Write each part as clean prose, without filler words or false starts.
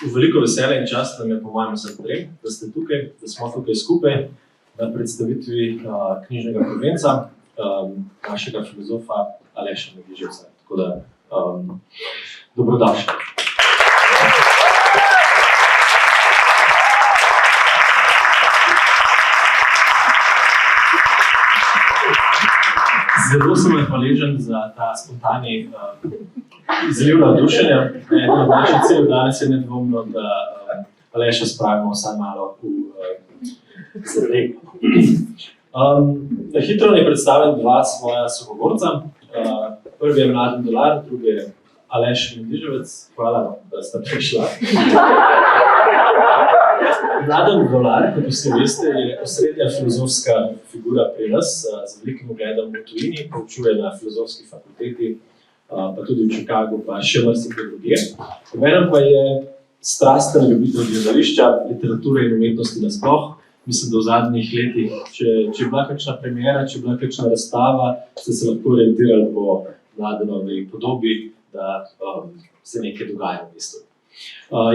Veliko veselje in čast nam je po mojem vsem trem, da ste tukaj, da smo tukaj skupaj na predstavitvi knjižnega prvenca našega filozofa Aleša Medliževca. Tako da, dobrodošli. Zelo sem hvaležen za ta spontani izliv navdušenja. Eden od naših ciljev danes je nedvomno, da Aleša spravimo vsaj malo v zadrego. Hitro ne predstavim dva svoja sogovorca. Prvi je Mladen Dolar, drugi je Aleš Medliževec. Hvala, da sta prišla. Mladen Dolar, kot vsi veste, je osrednja filozofska figura pri nas, z velikim ugledom v tujini, poučuje na filozofski fakulteti, pa tudi v Chicagu, pa še marsikaj drugje. Obenem pa je strasten ljubitelj gledališča, literature in umetnosti nasploh. Mislim, da v zadnjih letih, če je bila kakšna premiera, če je bila kakšna razstava, ste se lahko orientirali po Mladenovi podobi, da se nekaj dogaja v bistvu.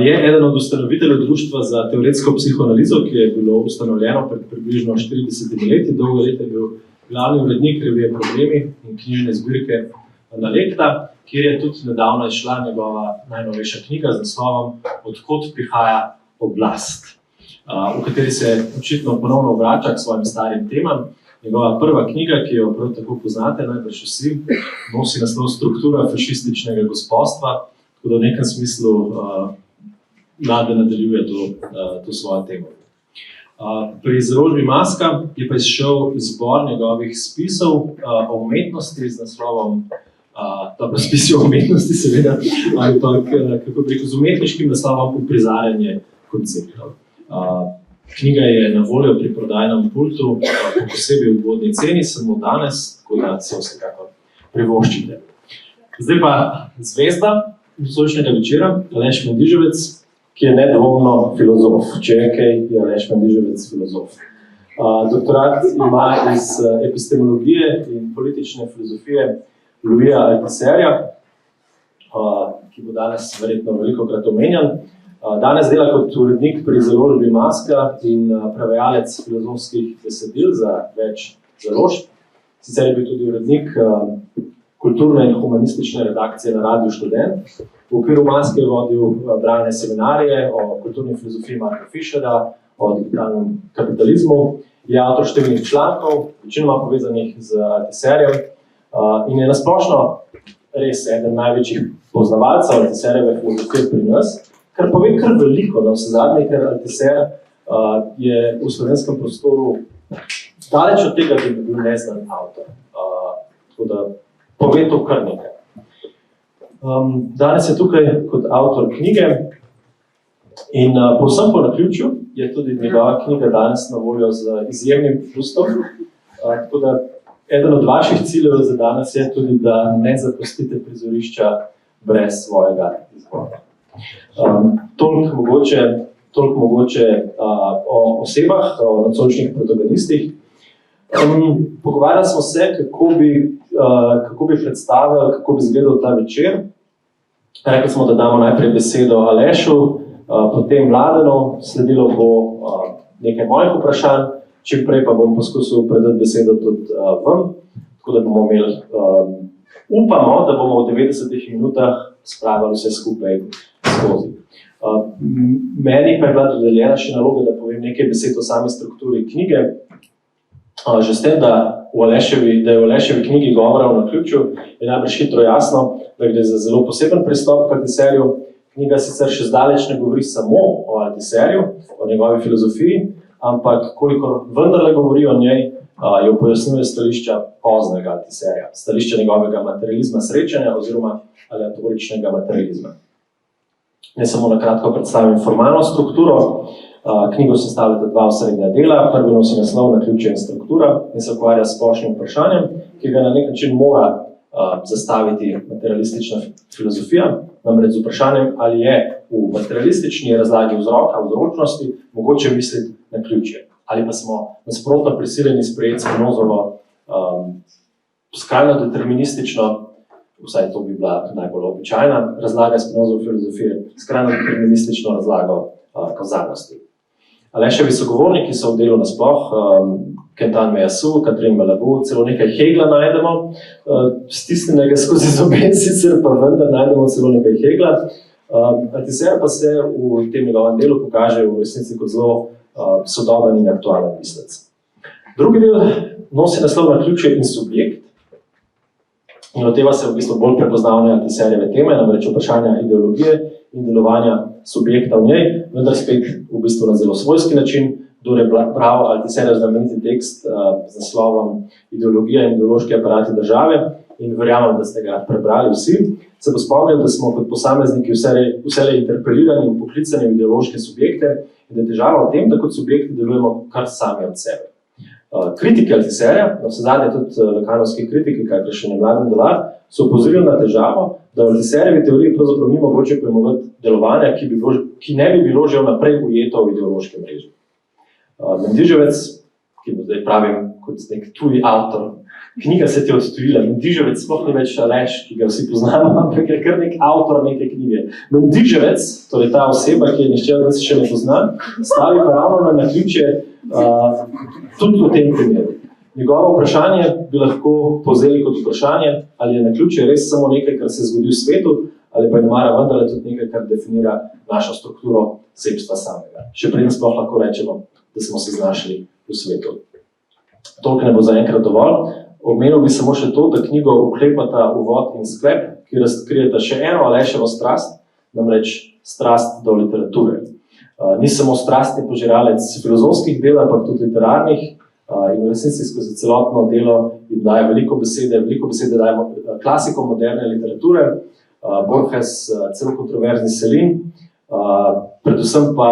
Je eden od ustanoviteljev Društva za teoretsko psihoanalizo, ki je bilo ustanovljeno pred približno 40 leti. Dolgo let je bil glavni urednik revije Problemi in knjižne zbirke Analekta, kjer je tudi nedavno izšla njegova najnovejša knjiga z naslovom Odkod prihaja oblast, v kateri se očitno ponovno vrača k svojim starim temam. Njegova prva knjiga, ki jo prav tako poznate, najbrž vsi, nosi naslov Struktura fašističnega gospodstva. Tako da v nekem smislu Mlade nadaljuje to svojo temo. Pri založbi Maska je pa izšel izbor njegovih spisov o umetnosti z naslovom, dobro, spisi o umetnosti seveda, ali pa kako bi rekel, z umetniškim naslovom Uprizarjanje konceptov. Knjiga je na voljo pri prodajnem pultu po posebej ugodni ceni, samo danes, tako da se vsekakor privoščite. Zdaj pa zvezda nocojšnjega večera, Aleš Medliževec, ki je nedvomno filozof. Če je kaj, je Aleš Medliževec filozof. Doktorat ima iz epistemologije in politične filozofije Louisa Althusserja, ki bo danes verjetno velikokrat omenjan. Danes dela kot urednik pri založbi Maska in prevajalec filozofskih besedil za več založb. Sicer je bil tudi urednik kulturne in humanistične redakcije na Radiu Študent. V okviru Maske je vodil bralne seminarije o kulturni filozofiji Marka Fischera, o digitalnem kapitalizmu. Je avtor številnih člankov, večinoma povezanih z Althusserjem, in je nasplošno res eden največjih poznavalcev Althusserjeve filozofije pri nas, kar pove kar veliko, da vse zadnje, ker Althusser je v slovenskem prostoru daleč od tega, da bi bil neznan avtor. Tako da pove to kar nekaj. Danes je tukaj kot avtor knjige in povsem po naključju je tudi njegova knjiga danes na voljo z izjemnim plustom. Tako da eden od vaših ciljev za danes je tudi, da ne zapustite prizorišča brez svojega izbora. Toliko mogoče o osebah, o nocojšnjih protagonistih. Pogovarjali smo se, kako bi predstavili, kako bi izgledal ta večer. Rekli smo, da damo najprej besedo Alešu, potem Mladenu, sledilo bo nekaj mojih vprašanj, čim prej pa bom poskusil predati besedo tudi vam, tako da bomo imeli, upamo, da bomo v 90 minutah spravili vse skupaj skozi. Meni pa je bila dodeljena še naloga, da povem nekaj besed o sami strukturi knjige. Že s tem, da je v Aleševi knjigi govora o naključju, je najbrž hitro jasno, da gre za zelo poseben pristop k Althusserju. Knjiga sicer še zdaleč ne govori samo o Althusserju, o njegovi filozofiji, ampak kolikor vendarle govori o njej, jo pojasnjuje stališča poznega Althusserja, stališča njegovega materializma srečanja oziroma aleatoričnega materializma. Ne samo na kratko predstavim formalno strukturo. Knjigo sestavljata dva osrednja dela. Prvi nosi naslov Naključje in struktura in se ukvarja s splošnim vprašanjem, ki ga na nek način mora zastaviti materialistična filozofija, namreč z vprašanjem, ali je v materialistični razlagi vzroka, vzročnosti, mogoče misliti naključje. Ali pa smo nasprotno prisiljeni sprejeti Spinozovo skrajno deterministično vsaj to bi bila najbolj običajna razlaga Spinozove filozofije, skrajno deterministično razlago kavzalnosti. Aleševi sogovorniki so v delu nasploh, Quentin Meillassoux, Catherine Malabou, celo nekaj Hegla najdemo, stisnenega skozi zobe, sicer pa vendar najdemo celo nekaj Hegla. Althusser pa se v tem njegovem delu pokaže v resnici kot zelo sodoben in aktualen mislec. Drugi del nosi naslov Naključje in subjekt in loteva se v bistvu bolj prepoznavne Althusserjeve teme, namreč vprašanja ideologije in delovanja subjekta v njej, vendar spet v bistvu na zelo svojski način. Kdor je bral Althusserjev znameniti tekst z naslovom Ideologija in ideološki aparati države in verjamem, da ste ga prebrali vsi, se bo spomnil, da smo kot posamezniki vselej interpelirani in poklicani v ideološke subjekte in da je težava v tem, da kot subjekti delujemo kar sami od sebe. Kritiki Althusserja, na vsezadnje tudi lakanovski kritiki, kakor še Mladen Dolar, so opozorili na težavo, da v Althusserjevi teoriji pravzaprav ni mogoče pojmovati delovanja, ki ne bi bilo že vnaprej ujeto v ideološke mreže. Mendiževec, ki bo zdaj pravim kot nek tuji avtor, knjiga se ti je odtujila, Mendiževec sploh ni več Aleš, ki ga vsi poznamo, ampak je kar nek avtor neke knjige. Mendiževec, torej ta oseba, ki je nihče od nas še ne pozna, stavi pa ravno na naključje tudi v tem primeru. Njegovo vprašanje bi lahko povzeli kot vprašanje, ali je naključje res samo nekaj, kar se zgodi v svetu, ali pa je nemara vendarle tudi nekaj, kar definira našo strukturo sebstva samega. Še preden sploh lahko rečemo, da smo se znašli v svetu. Toliko ne bo zaenkrat dovolj. Omenil bi samo še to, da knjigo oklepata uvod in sklep, ki razkrijeta še eno Aleševo strast, namreč strast do literature. Ni samo strastni požiralec filozofskih del, ampak tudi literarnih in v resnici skozi celotno delo jim daje veliko besede dajemo klasikom moderne literature, Borges, celo kontroverzni Selin, predvsem pa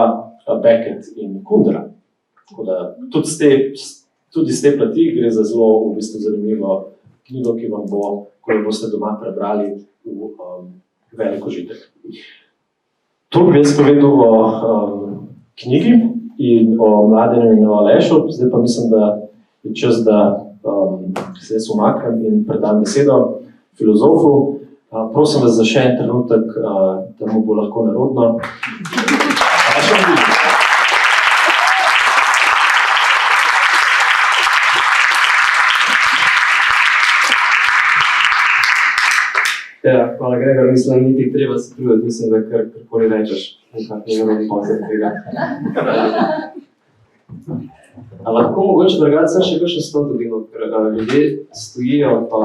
Beckett in Kundera. Tako da tudi z te plati gre za zelo v bistvu zanimivo knjigo, ki vam bo, ko jo boste doma prebrali, v velik užitek. To bi jaz povedal o knjigi in o Mladenu in o Alešu, zdaj pa mislim, da je čas, da se jaz umaknem in predam besedo filozofu. Prosim vas za še en trenutek, da mu bo lahko narodno. Ja, hvala Gregor, mislim, niti treba se truditi, mislim, da karkoli rečeš, nekako ne moramo pozeti tega. A lahko mogoče drugače še kakšno stvar dobimo, ker ljudje stojijo pa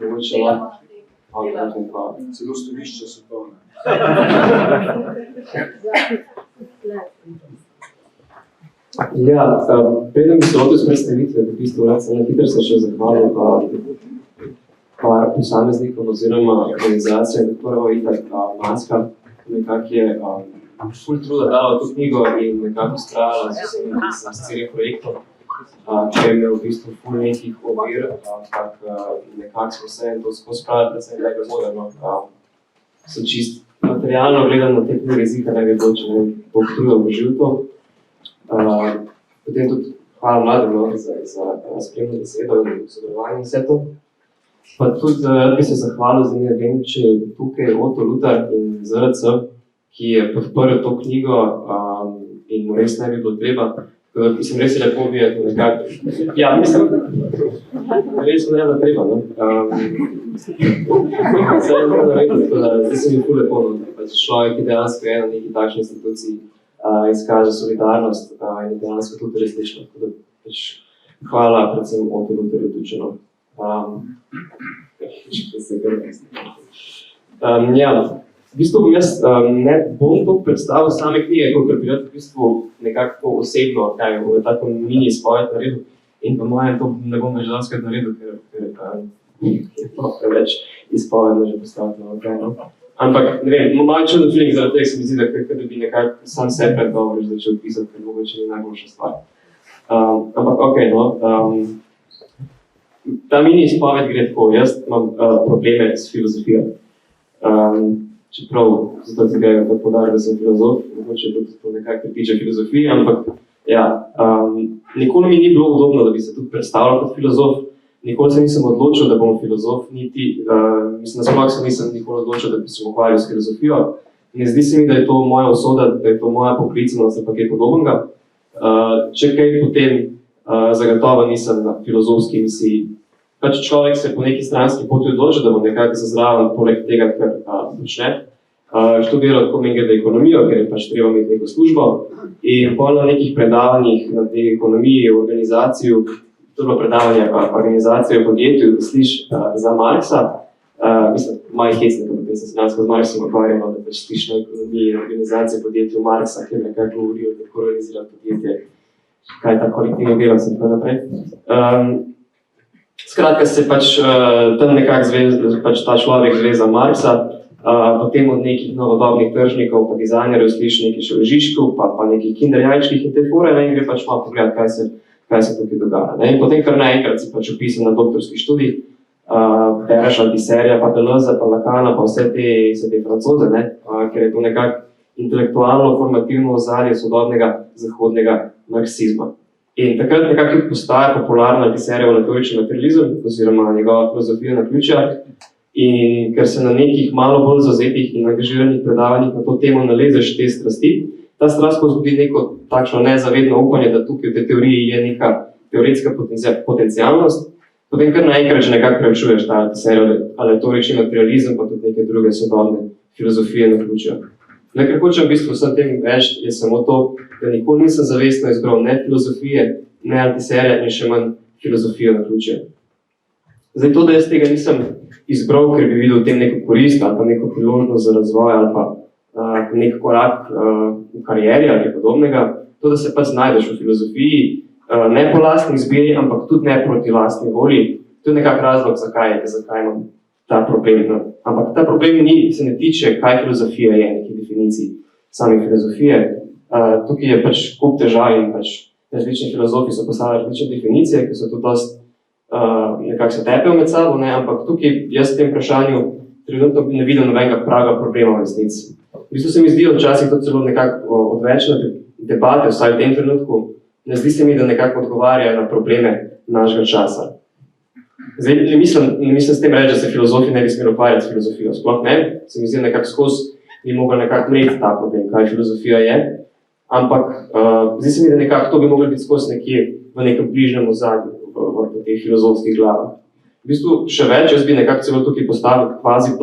mogoče lahko. Celo stojišča so to. Ja, preden bi se lotil s predstavitve, v bistvu rad sem na hitro se še zahvalil par posameznikov oziroma organizacije, prvo itak Manska, nekako je ful truda dala to knjigo in nekako ustrajala s celim projektom, če je imel v bistvu ful nekih ovir, ampak nekako smo se to skozi spravili predvsem nekaj moderno. So čist materialno gledano te knjige zika ne bi bilo, če ne bi toliko truda vložil to. Potem tudi hvala Mladenu za spremno besedo in sodelovanje in vse to. Pa tudi bi se zahvalil za ne vem, če je tukaj Otto Lutar in ZRC, ki je podprl to knjigo in mu res ne bi bilo treba. Mislim, res je lepo videti nekako. Ja, mislim, res ne bi treba, ne? Zdaj je bilo narediti, tako da zdaj se mi ful lepo, no? Človek, ki dejansko je na neki takšni instituciji, izkaže solidarnost in je dejansko tudi resnično. Hvala predvsem Otto Lutarju tučeno. Ja, v bistvu bom jaz ne bom to predstavil same knjige, kot bi rad v bistvu nekako osebno, kaj v tako mini izpoved naredil in po mojem to ne bom več danskrat naredil, ker je preveč izpovedno že postaviti na okaj, no. Ampak, ne vem, malo čudno feeling zaradi tega se mi zdi, da bi nekako sam se predgovor začel pisati, ker mogoče ni najboljša stvar. Ampak, okej, no. Ta mini izpoved gre tako, jaz imam probleme s filozofijo. Čeprav, zato se Gregor tako podaril, da sem filozof, mogoče tudi to nekaj pritiče filozofiji, ampak ja, nikoli mi ni bilo udobno, da bi se tudi predstavljal kot filozof, nikoli se nisem odločil, da bom filozof, nasploh se nisem nikoli odločil, da bi se ukvarjal s filozofijo. Ne zdi se mi, da je to moja usoda, da je to moja poklicnost ali pa kaj podobnega. Če kaj, potem zagotovo nisem na filozofski misiji. Pač človek se po neki stranski poti odloči, da bo nekako zazraven poleg tega, kar počne. Študiral tako meni ekonomijo, ker je pač treba imeti neko službo. In pol na nekih predavanjih na tej ekonomiji, organizaciji, to je bilo predavanje organizacije v podjetju, da sliš za Marxa. Mislim, malo hecne, potem sem se danes z Marxom ukvarjal, da pač sliš na ekonomiji, organizacije podjetju Marxa, kjer nekaj govorijo, kako organizira podjetje, kaj je ta kolektivno delo, in tako naprej. Skratka se pač tam nekako ta človek zve za Marxa, potem od nekih novodobnih tržnikov pa dizajnerjev sliši nekaj še o Žižku, pa nekih kinderjajčkih in te fore, in gre pač malo pogledati, kaj se tukaj dogaja. In potem kar naenkrat si pač opisan na doktorski študij, bereš Althusserja, pa Deleuza, pa Lacana, pa vse te Francoze, ker je to nekako intelektualno, formativno ozadje sodobnega zahodnega marksizma. In takrat nekako postaja popularna Althusserjev retorični materializem, oziroma njegova filozofija naključja. In ker se na nekih malo bolj zavzetih in angažiranih predavanjih na to temo nalezeš te strasti, ta strast pozbudi neko takšno nezavedno upanje, da tukaj v tej teoriji je neka teoretska potencialnost, potem kar naenkrat že nekako preučuješ ta retorični materializem, pa tudi neke druge sodobne filozofije naključja. Kar hočem v bistvu vsem tem reči, je samo to, da nikoli nisem zavestno izbral ne filozofije, ne Althusserja in še manj filozofijo naključja. Zdaj to, da jaz tega nisem izbral, ker bi videl v tem neko korist ali pa neko priložnost za razvoj ali pa nek korak v karieri ali podobnega, to, da se pač znajdeš v filozofiji, ne po lastni izbiri, ampak tudi ne proti lastni volji, to je nekak razlog, zakaj imam ta problem. Ampak ta problem se ne tiče, kaj filozofija je, neki definiciji same filozofije. Tukaj je pač kup težav in pač različni filozofi so postavili različne definicije, ki so tudi dosti nekako se tepejo med sabo, ampak tukaj jaz v tem vprašanju trenutno ne vidim nobenega pravega problema v resnici. V bistvu se mi zdi včasih to celo nekako odvečne debate, vsaj v tem trenutku, ne zdi se mi, da nekako odgovarjajo na probleme našega časa. Zdaj, ne mislim s tem reči, da se filozofi ne bi smeli ukvarjati s filozofijo. Sploh ne, se mi zdi nekako skozi bi mogli nekako mleti ta problem, kaj filozofija je, ampak zdi se mi, da nekako to bi mogli biti skozi nekje v nekem bližnjem ozadju v teh filozofskih glavah. V bistvu še več, jaz bi nekako celo tukaj postavil kvazi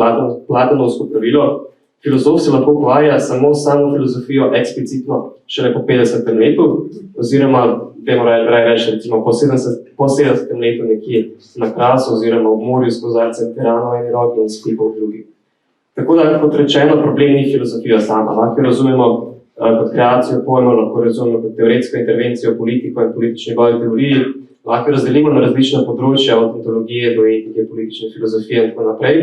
platonovsko pravilo. Filozof se lahko ukvarja samo filozofijo eksplicitno šele po 50. letu, oziroma, dajmo reči, recimo po 70. letu nekje na Krasu, oziroma v morju s kozarcem Pirano eni roki in sklepov drugi. Tako da, kot rečeno, problem ni filozofija sama. Lahko razumemo kot kreacijo pojma, lahko razumemo kot teoretsko intervencijo politiko in politične teoriji, lahko razdelimo na različna področja, od ontologije do etike, politične filozofije in tako naprej,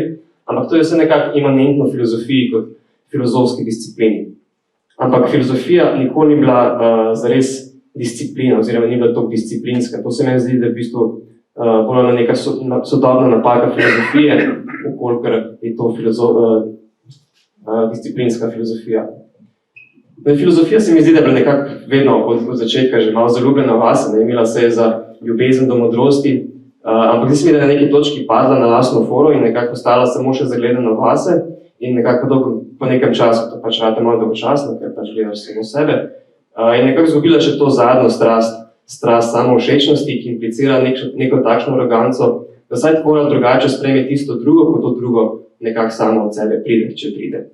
ampak to je vse nekako imanentno filozofiji kot filozofski disciplini. Ampak filozofija nikoli ni bila zares disciplina, oziroma ni bila toliko disciplinska. To se meni zdi, da je v bistvu bolj neka sodobna napaka filozofije, ukolikor je to disciplinska filozofija. Filozofija se mi zdi, da je bila nekako vedno od začetka že malo zaljubljena vase, imela se je za ljubezen do modrosti, ampak zdi se mi, da je na neki točki padla na lastno foro in nekako postala samo še zagledana vase in nekako po nekem času, to pač rade malo dolgočasno, ker pač gledaš samo sebe, in nekako izgubila še to zadnjo strast samovšečnosti, ki implicira neko takšno aroganco, da vsaj tako ali drugače sprejme tisto drugo, ko to drugo nekako samo od sebe pride, če pride.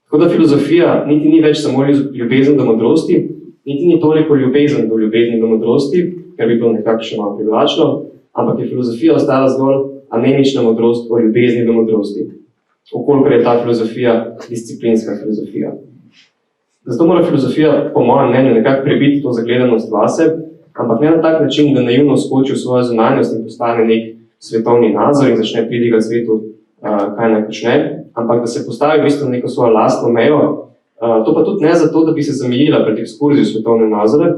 Tako da filozofija niti ni več samo ljubezen do modrosti, niti ni toliko ljubezen do ljubezni do modrosti, ker bi bilo nekako še malo privlačno, ampak je filozofija ostala zgolj anemična modrost o ljubezni do modrosti, okolikor je ta filozofija disciplinska filozofija. Zato mora filozofija, po mojem mnenju, nekako prebiti to zagledanost vase, ampak ne na tak način, da naivno skoči v svojo zunanjost in postane nek svetovni nazor in začne pridigati svetu, kaj naj počne, ampak da se postavi v bistvu neko svojo lastno mejo, to pa tudi ne zato, da bi se zamejila pred ekskurzijo svetovne nazore,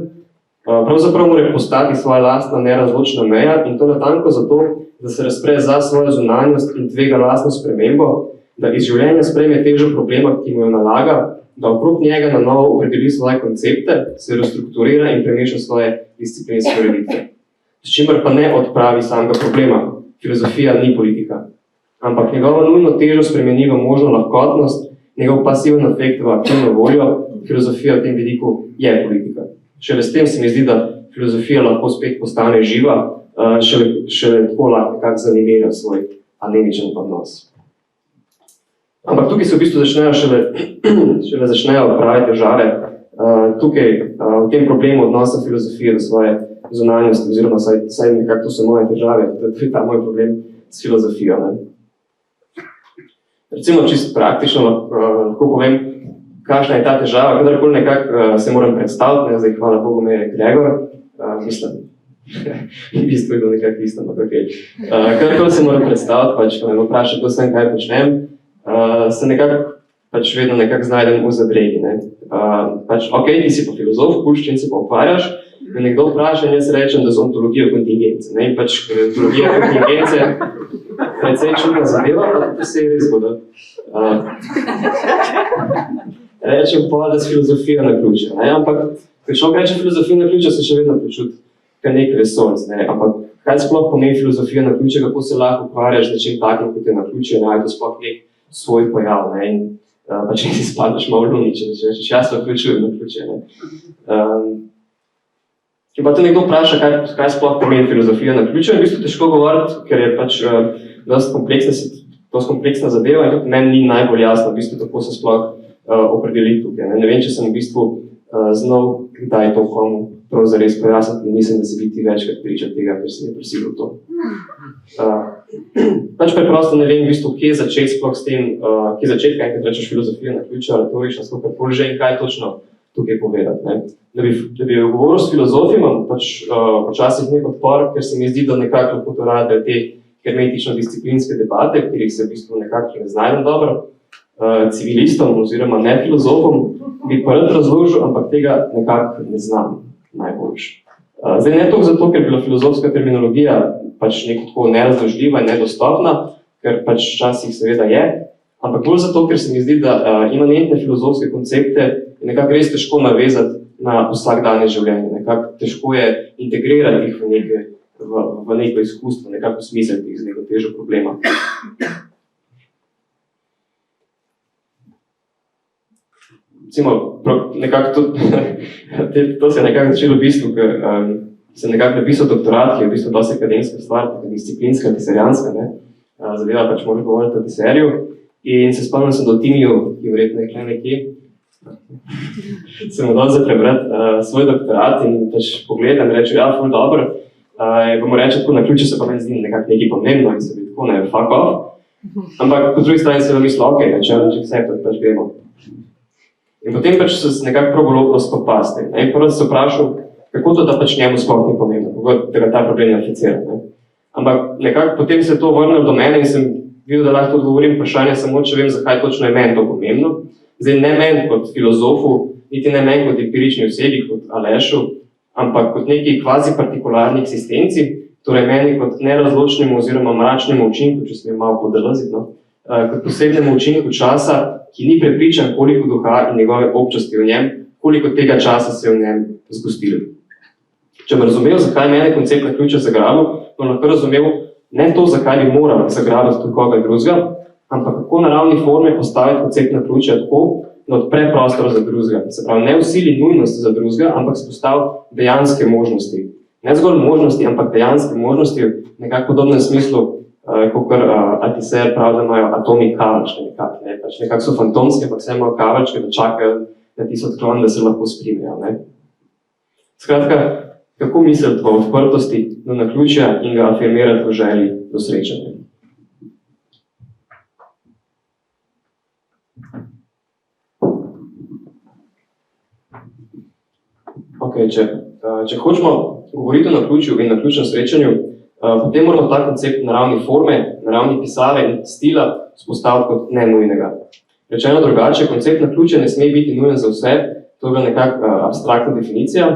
pravzaprav mora postati svoja lastna nerazločna meja in to natanko zato, da se razpre za svojo zunanjost in tvega lastno spremembo, da iz življenja sprejme težo problema, ki mu jo nalaga, da okrog njega na novo opredeli svoje koncepte, se restrukturira in premeša svoje disciplinske ureditve. s čimer pa ne odpravi samega problema. Filozofija ni politika. Ampak njegova nujno težo spremeni v možno lahkotnost, njegov pasiven efekt v aktivno voljo, filozofija v tem vidiku je politika. Šele s tem se mi zdi, da filozofija lahko spet postane živa, šele tako lahko nekako zanimerja svoj anemičen odnos. Ampak tukaj se v bistvu šele začnejo prave težave. Tukaj v tem problemu odnosa filozofije do svoje zunanjosti, oziroma saj nekako to so moje težave, to je ta moj problem s filozofijo. Ne? Recimo čisto praktično lahko povem, kakšna je ta težava, kadarkoli nekako se moram predstaviti, ne? Zdaj hvala Bogu me je Gregor, mislim, v bistvu je bilo nekako isto, ampak okej. Kadarkoli se moram predstaviti, pač, ko me vpraša, kdo sem, kaj počnem, se nekako pač vedno nekako znajdem v zadregi. Ne? Pač, okej, ti si pa filozof, s čim se pa ukvarjaš, me nekdo vpraša in jaz rečem, da z ontologijo kontingence. Ne? In pač ontologija kontingence precej čudna zadeva, pa to se je res zgodilo. Rečem pa, da s filozofijo naključja. Ampak, ko človek reče filozofijo naključja, se še vedno počuti kar nek vesolc. Ampak, kaj sploh pomeni filozofija naključja, kako se lahko ukvarjaš z nečim takim, kot je naključje, je to sploh nek svoj pojav. Ne? In pač si spadeš malo luniče, če rečeš, jaz naključujem naključje. In pa te nekdo vpraša, kaj sploh pomeni filozofija naključja, in v bistvu težko govoriti, ker je pač dosti kompleksna zadeva in tudi meni ni najbolj jasno, v bistvu, kako se sploh opredeli tukaj. Ne vem, če sem v bistvu znal, kdaj to komu prav zares pojasniti, in mislim, da se bi ti večkrat pričal tega, ker sem je prisilil to. Pač preprosto ne vem, v bistvu, kje začeti sploh s tem, kje začeti, kaj rečeš filozofija naključja, retorična, kakorkoli že in kaj točno tukaj povedati. Ne? Da bi govoril s filozofi, imam pač včasih nek odpor, ker se mi zdi, da nekako lahko to rade te hermetično-disciplinske debate, v katerih se v bistvu nekako ne znajdem dobro, civilistom oziroma ne filozofom, bi pa rad razložil, ampak tega nekako ne znam najboljš. Zdaj ne toliko zato, ker je bila filozofska terminologija pač nekako tako nerazložljiva in nedostopna, ker pač včasih seveda je, ampak bolj zato, ker se mi zdi, da imanentne filozofske koncepte je nekako res težko navezati na vsakdanje življenje. Nekako težko je integrirati jih v neko izkustvo, nekako smisliti jih z neko težo problema. Recimo, nekako to se je nekako začelo v bistvu, ker sem nekako napisal doktorat, ki je v bistvu dosti akademska stvar, disciplinska, tiserijanska, zadeva pač moraš govoriti o tiserju. In se spomnim sem do Timiju, ki verjetno je nekje, sem mu dal za prebrati svoj doktorat in pač pogledam in rečem, ja, ful dobro, in pa mu reče tako, naključje se pa meni zdi nekako nekaj pomembno in se bi tako, ne, fuck off. Ampak po drugi strani se vam misli, ok, challenge accepted, pač gremo. In potem pač se nekako probalo spopasti. Prvo se vprašal, kako to, da pač njemu sploh ni pomembno, kako da ga ta problem ne aficira. Ampak nekako potem se je to vrnilo do mene in sem videl, da lahko odgovorim vprašanje samo, če vem, zakaj točno je meni to pomembno. Zdaj ne meni kot filozofu, niti ne meni kot empirični osebi, kot Alešu, ampak kot neki kvazi partikularni eksistenci, torej meni kot nerazločnemu oziroma mračnemu učinku, če sem jo malo podrlaziti, kot posebnemu učinku časa, ki ni prepričan, koliko duha in njegove občasti v njem, koliko tega časa se je v njem zgostilo. Če bi razumel, zakaj mene koncept naključja zagrabil, bom lahko razumel ne to, zakaj bi moral zagrabiti koga drugega, ampak kako na ravni forme postaviti koncept naključja tako, da odpre prostor za drugega. Se pravi, ne vsili nujnosti za drugega, ampak spostavi dejanske možnosti. Ne zgolj možnosti, ampak dejanske možnosti v nekako podobnem smislu, kot Althusser pravi, da imajo atomi kavčke nekako. Nekako so fantomske, ampak vse imajo kavčke, da čakajo na tisto odklon, da se lahko sprimejo. Skratka, kako misliti o odprtosti do naključja in ga afirmirati v želji do srečanja? Okay, če hočemo govoriti o naključju in naključnem srečanju, potem moramo ta koncept na ravni forme, na ravni pisave in stila spostaviti kot nenujnega. Rečeno drugače, koncept naključja ne sme biti nujen za vse, to je bila nekako abstraktna definicija.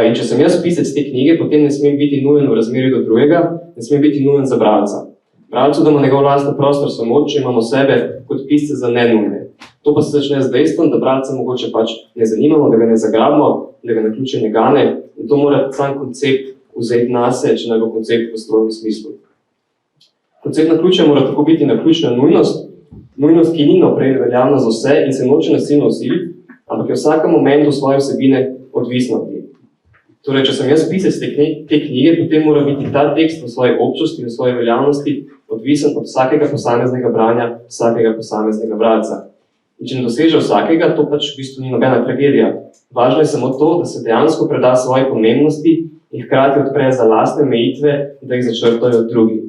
In če sem jaz pisec te knjige, potem ne sme biti nujen v razmerju do drugega, ne sme biti nujen za bralca. Bralcu damo njegov lastni prostor samo, če imamo sebe kot pisce za nenujne. To pa se začne z dejstvom, da bralca mogoče pač ne zanimamo, da ga ne zagrabimo, da ga naključje ne gane. In to mora sam koncept vzeti nase, če naj bo koncept v strogem smislu. Koncept naključja mora tako biti naključna nujnost, ki ni naprej veljavna za vse in se noče nasilno vsiliti, ampak je v vsakem momentu svoje vsebine odvisna od njih. Torej, če sem jaz pisec te knjige, potem mora biti ta tekst v svoji občnosti in v svoji veljavnosti odvisen od vsakega posameznega branja, vsakega posameznega bralca. In če ne doseže vsakega, to pač v bistvu ni nobena tragedija. Važno je samo to, da se dejansko preda svoji pomembnosti in hkrati odpre za lastne omejitve, da jih začrtajo drugi.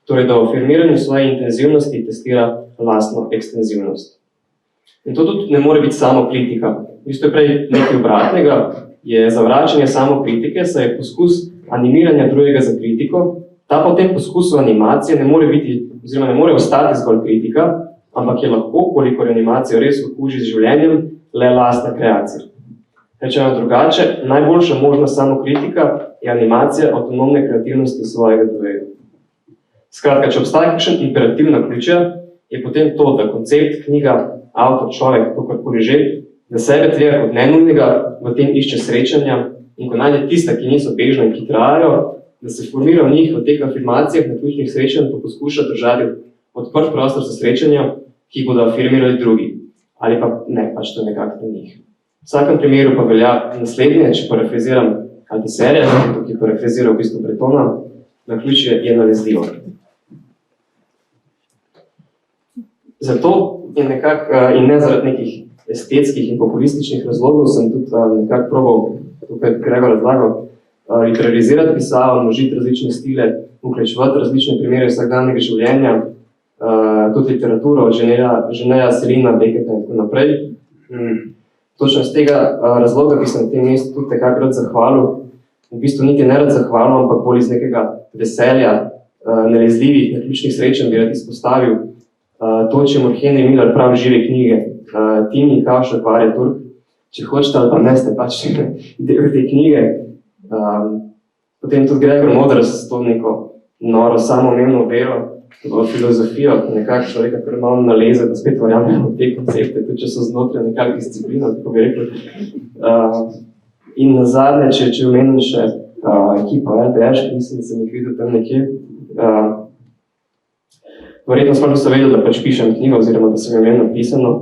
Torej, da v afirmiranju svoje intenzivnosti testira lastno ekstenzivnost. In to tudi ne more biti samo kritika. V bistvu je prej nekaj obratnega, je zavračanje samo kritike, saj je poskus animiranja drugega za kritiko, ta pa v tem poskusu animacije ne more biti, oziroma ne more ostati zgolj kritika, ampak je lahko, kolikor animacijo res okuži z življenjem, le lastna kreacija. Rečeno drugače, najboljša možna samokritika je animacija avtonomne kreativnosti svojega dojega. Skratka, če obstaja kakšen imperativ naključja, je potem to, da koncept, knjiga, avtor, človek, kakorkoli že, da sebe tvega kot nenujnega, v tem išče srečanja in ko najde tista, ki niso bežne in ki trajajo, da se formira v njih v teh afirmacijah naključnih srečanj, pa poskuša držati odprt prostor za srečanja, ki bodo afirmirali drugi. Ali pa ne, pač to nekako na njih. V vsakem primeru pa velja naslednje, če parafraziram Altiserja, ki parafrazira v bistvu Bretona, naključje je nalezljivo. Zato je in ne zaradi nekih estetskih in populističnih razlogov sem tudi nekako probal, tukaj Gregor razlagal, literarizirati pisavo, množiti različne stile, vključevati različne primere vsakdanjega življenja, tudi literaturo od Ženeja, Selina, Beketa in tako naprej. Točno iz tega razloga bi sem v tem mestu tudi nekako rad zahvalil, v bistvu niti ne rad zahvalil, ampak bolj iz nekega veselja, nalezljivih, naključnih srečanj bi rad izpostavil to, čemur Henry Miller pravi žive knjige, Tim in Kavša Kvarje Turk, če hočete ali pa ne ste pač del te knjige. Potem tudi Gregor Moders s to neko noro samoumevno vero v filozofijo, nekako človeka kar malo naleze, da spet verjamemo te koncepte, tudi če so znotraj nekako disciplina, tako bi rekel. In nazadnje, če omenim še ekipa LTŠ, mislim, da sem jih videl tam nekje. Verjetno sploh so vedeli, da pač pišem knjigo, oziroma da sem imel napisano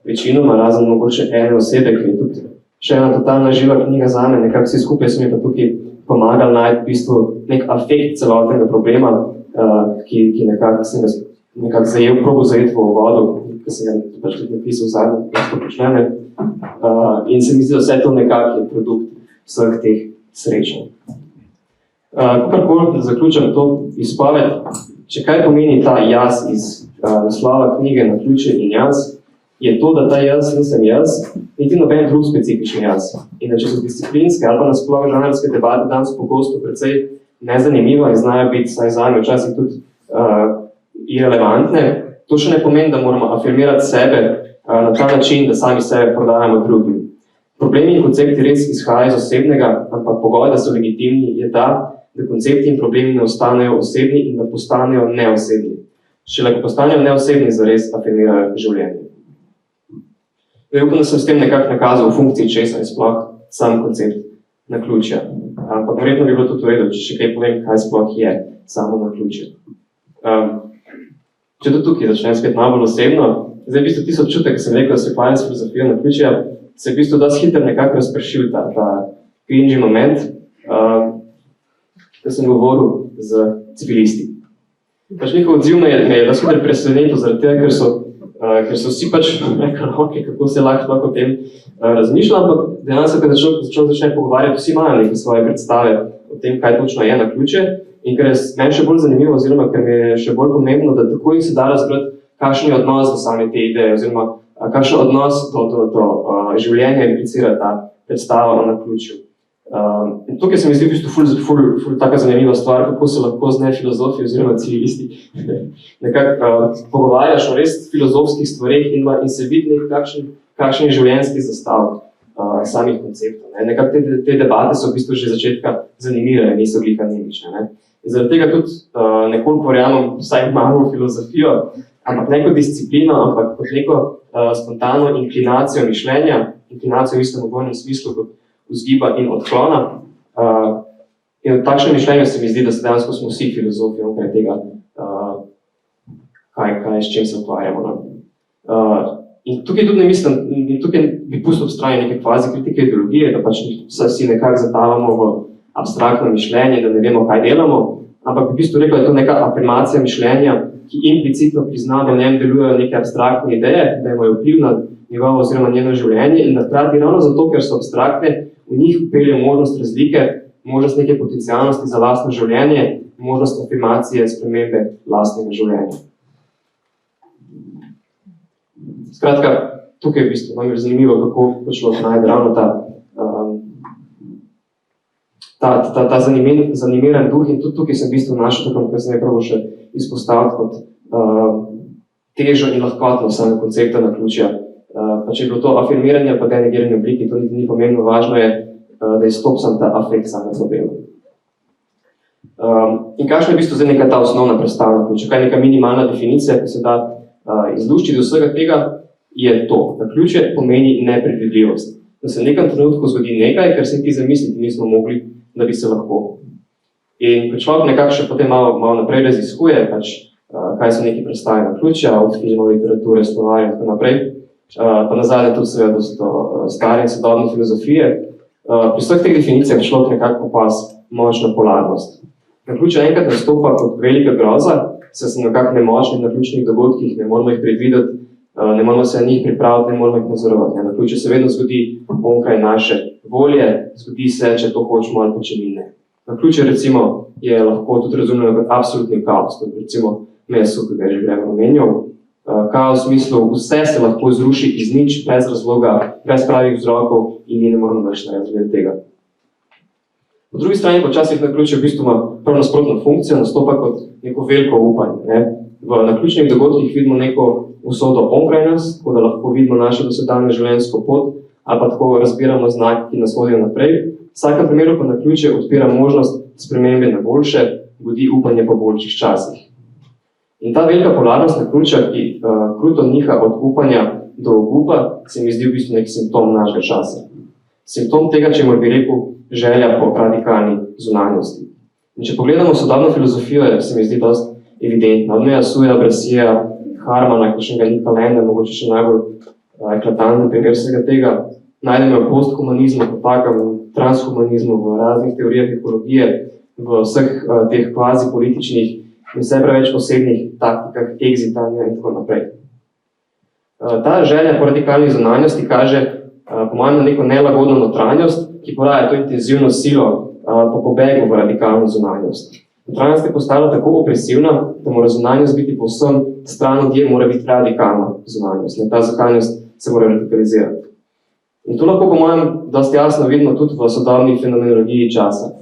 večinoma, razen mogoče ene osebe, ki je tudi še ena totalna živa knjiga zame, nekako vsi skupaj so mi pa tukaj pomagali najti v bistvu nek afekt celotnega problema, ki nekako sem ga probil zajeti v uvodu, ki sem ga pač tudi napisal zadnje, to počneme. In se mi zdi, da vse to nekako je produkt vseh teh srečanj. Kakorkoli, da zaključam to izpoved, če kaj pomeni ta jaz iz naslova knjige Naključje in jaz, je to, da ta jaz nisem jaz, niti noben drug specifični jaz. In da če so disciplinske ali pa nasploh žanrske debate danes pogosto precej nezanimivo in znajo biti, saj zame včasih tudi irelevantne, to še ne pomeni, da moramo afirmirati sebe na ta način, da sami sebe prodajamo drugim. Problemi in koncepti res izhajajo iz osebnega, ampak pogoj, da so legitimni, je ta, da koncepti in problemi ne ostanejo osebni in da postanejo neosebni. Šele ko postanejo neosebni, zares afirmirajo življenje. Upam, da sem s tem nekako nakazal v funkciji česa in sploh sam koncept naključja. Ampak verjetno bi bilo tudi v redu, če še kaj povem, kaj sploh je samo naključje. Če tudi tukaj začnem spet malo bolj osebno, zdaj v bistvu tisti občutek, ki sem rekel, da se ukvarjam s filozofijo naključja, se v bistvu dosti hitro nekako razpršil ta cringy moment, ko sem govoril z civilisti. Pač njihov odziv me je dosti hitro presenetil zaradi tega, ker so vsi pač rekli, okay, kako se lahko o tem razmišlja, ampak dejansko, ko človek začne pogovarjati, vsi imajo neke svoje predstave o tem, kaj točno je naključje, in ker je meni še bolj zanimivo, oziroma ker mi je še bolj pomembno, da tako se da razbrati, kakšen je odnos do same te ideje, oziroma kakšen odnos do življenja implicira ta predstava o naključju. In tukaj se mi zdi v bistvu ful taka zanimiva stvar, kako se lahko z nefilozofi oziroma civilisti nekako pogovarjaš o res filozofskih stvareh in se vidi kakšen je življenjski zastav samih konceptov. Nekako te debate so v bistvu že začetka zanimive, niso glih anemične. In zaradi tega tudi nekoliko verjamem vsaj malo v filozofijo, ampak ne kot disciplino, ampak kot neko spontano inklinacijo mišljenja, inklinacijo v istem obojnem smislu kot vzgiba in odklona. In v takšnem mišljenju se mi zdi, da se dejansko smo vsi filozofi onkraj tega, kaj s čim se ukvarjamo. No? In tukaj tudi ne mislim, tukaj bi pustil ob strani neke fazi kritike ideologije, da pač vsi nekako zatavamo v abstraktno mišljenje, da ne vemo, kaj delamo, ampak bi v bistvu rekel, da je to neka afirmacija mišljenja, ki implicitno prizna, da v njem delujejo neke abstraktne ideje, da imajo vpliv na njegovo oziroma njeno življenje in da hkrati ravno zato, ker so abstraktne, v njih pelje možnost razlike, možnost neke potencialnosti za lastno življenje, možnost afirmacije spremembe lastnega življenja. Skratka, tukaj je v bistvu nam je zanimivo, kako človek najde ravno ta zanimiran duh in tudi tukaj sem v bistvu našel, tako kar se ne pravo še izpostaviti kot težo in lahkotno same koncepta naključja. Pa če je bilo to afirmiranje pa denegiranje obliki, to ni pomembno, važno je, da izstopsam ta afekt same zabelo. In kakšna je v bistvu zdaj neka ta osnovna predstava naključja? Kaj je neka minimalna definicija, ki se da izluščiti do vsega tega, je to. Naključje pomeni nepredvidljivost. Da se v nekem trenutku zgodi nekaj, kar se ti zamisliti nismo mogli, da bi se lahko. In ko človek nekako še potem malo naprej raziskuje, kaj so neki predstave naključja, od filmov, literature, slovarja in tako naprej, pa nazadnje tudi seveda do stare in sodobne filozofije, pri vseh teh definicijah človek nekako opaz močna polarnost. Naključje enkrat nastopa kot velika groza, se nekako nemočnih naključnih dogodkih, ne moramo jih predvideti, ne moramo se na njih pripraviti, ne moramo jih nadzorovati. Naključje se vedno zgodi onkraj naše volje, zgodi se, če to hočemo ali pa če ni ne. Naključje recimo je lahko tudi razumljeno kot absolutni kaos, kot recimo meso, ki ga je že Gregor omenjal. Kaos v smislu, vse se lahko zruši iz nič, brez razloga, brez pravih vzrokov in mi ne moramo več narediti tega. Po drugi strani počasih naključje v bistvu ima prav nasprotno funkcijo, nastopa kot neko veliko upanje. Ne? V naključnih dogodkih vidimo neko usodo onkraj nas, tako da lahko vidimo našo dosedanje življenjsko pot, ali pa tako razbiramo znaki, ki nas vodijo naprej. V vsakem primeru pa naključje odpira možnost spremembe na boljše, budi upanje po boljših časih. In ta velika polarnost naključja, ki kruto niha od upanja do obupa, se mi zdi v bistvu nek simptom našega časa. Simptom tega, čemu bi rekel, želja po radikalni zunanjosti. In če pogledamo sodobno filozofijo, se mi zdi dosti evidentno. Od Meja, Brasija, Harmana, kakšnega Nika Landa, mogoče še najbolj eklatanten primer vsega tega, najdemo v posthumanizmu, po takem transhumanizmu, v raznih teorijah ekologije, v vseh teh kvazi političnih in vse preveč osebnih taktikah exitanja in tako naprej. Ta želja po radikalni zunanjosti kaže po mojem na neko nelagodno notranjost, ki poraja to intenzivno silo po pobegu v radikalno zunanjost. Notranjost je postala tako opresivna, da mora zunanjost biti povsem stran od nje, mora biti radikalna zunanjost. Ta zunanjost se mora radikalizirati. In to lahko po mojem dosti jasno vidimo tudi v sodobni fenomenologiji časa.